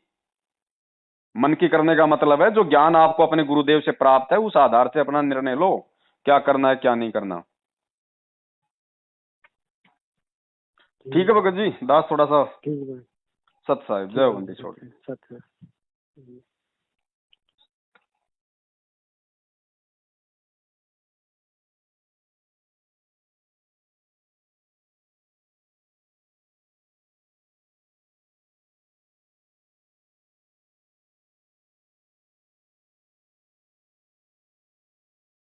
मन की करने का मतलब है जो ज्ञान आपको अपने गुरुदेव से प्राप्त है उस आधार से अपना निर्णय लो, क्या करना है क्या नहीं करना। ठीक है भगत जी, दास थोड़ा सा ठीक है। सत साहिब, जय बंदी छोड़। सत्य।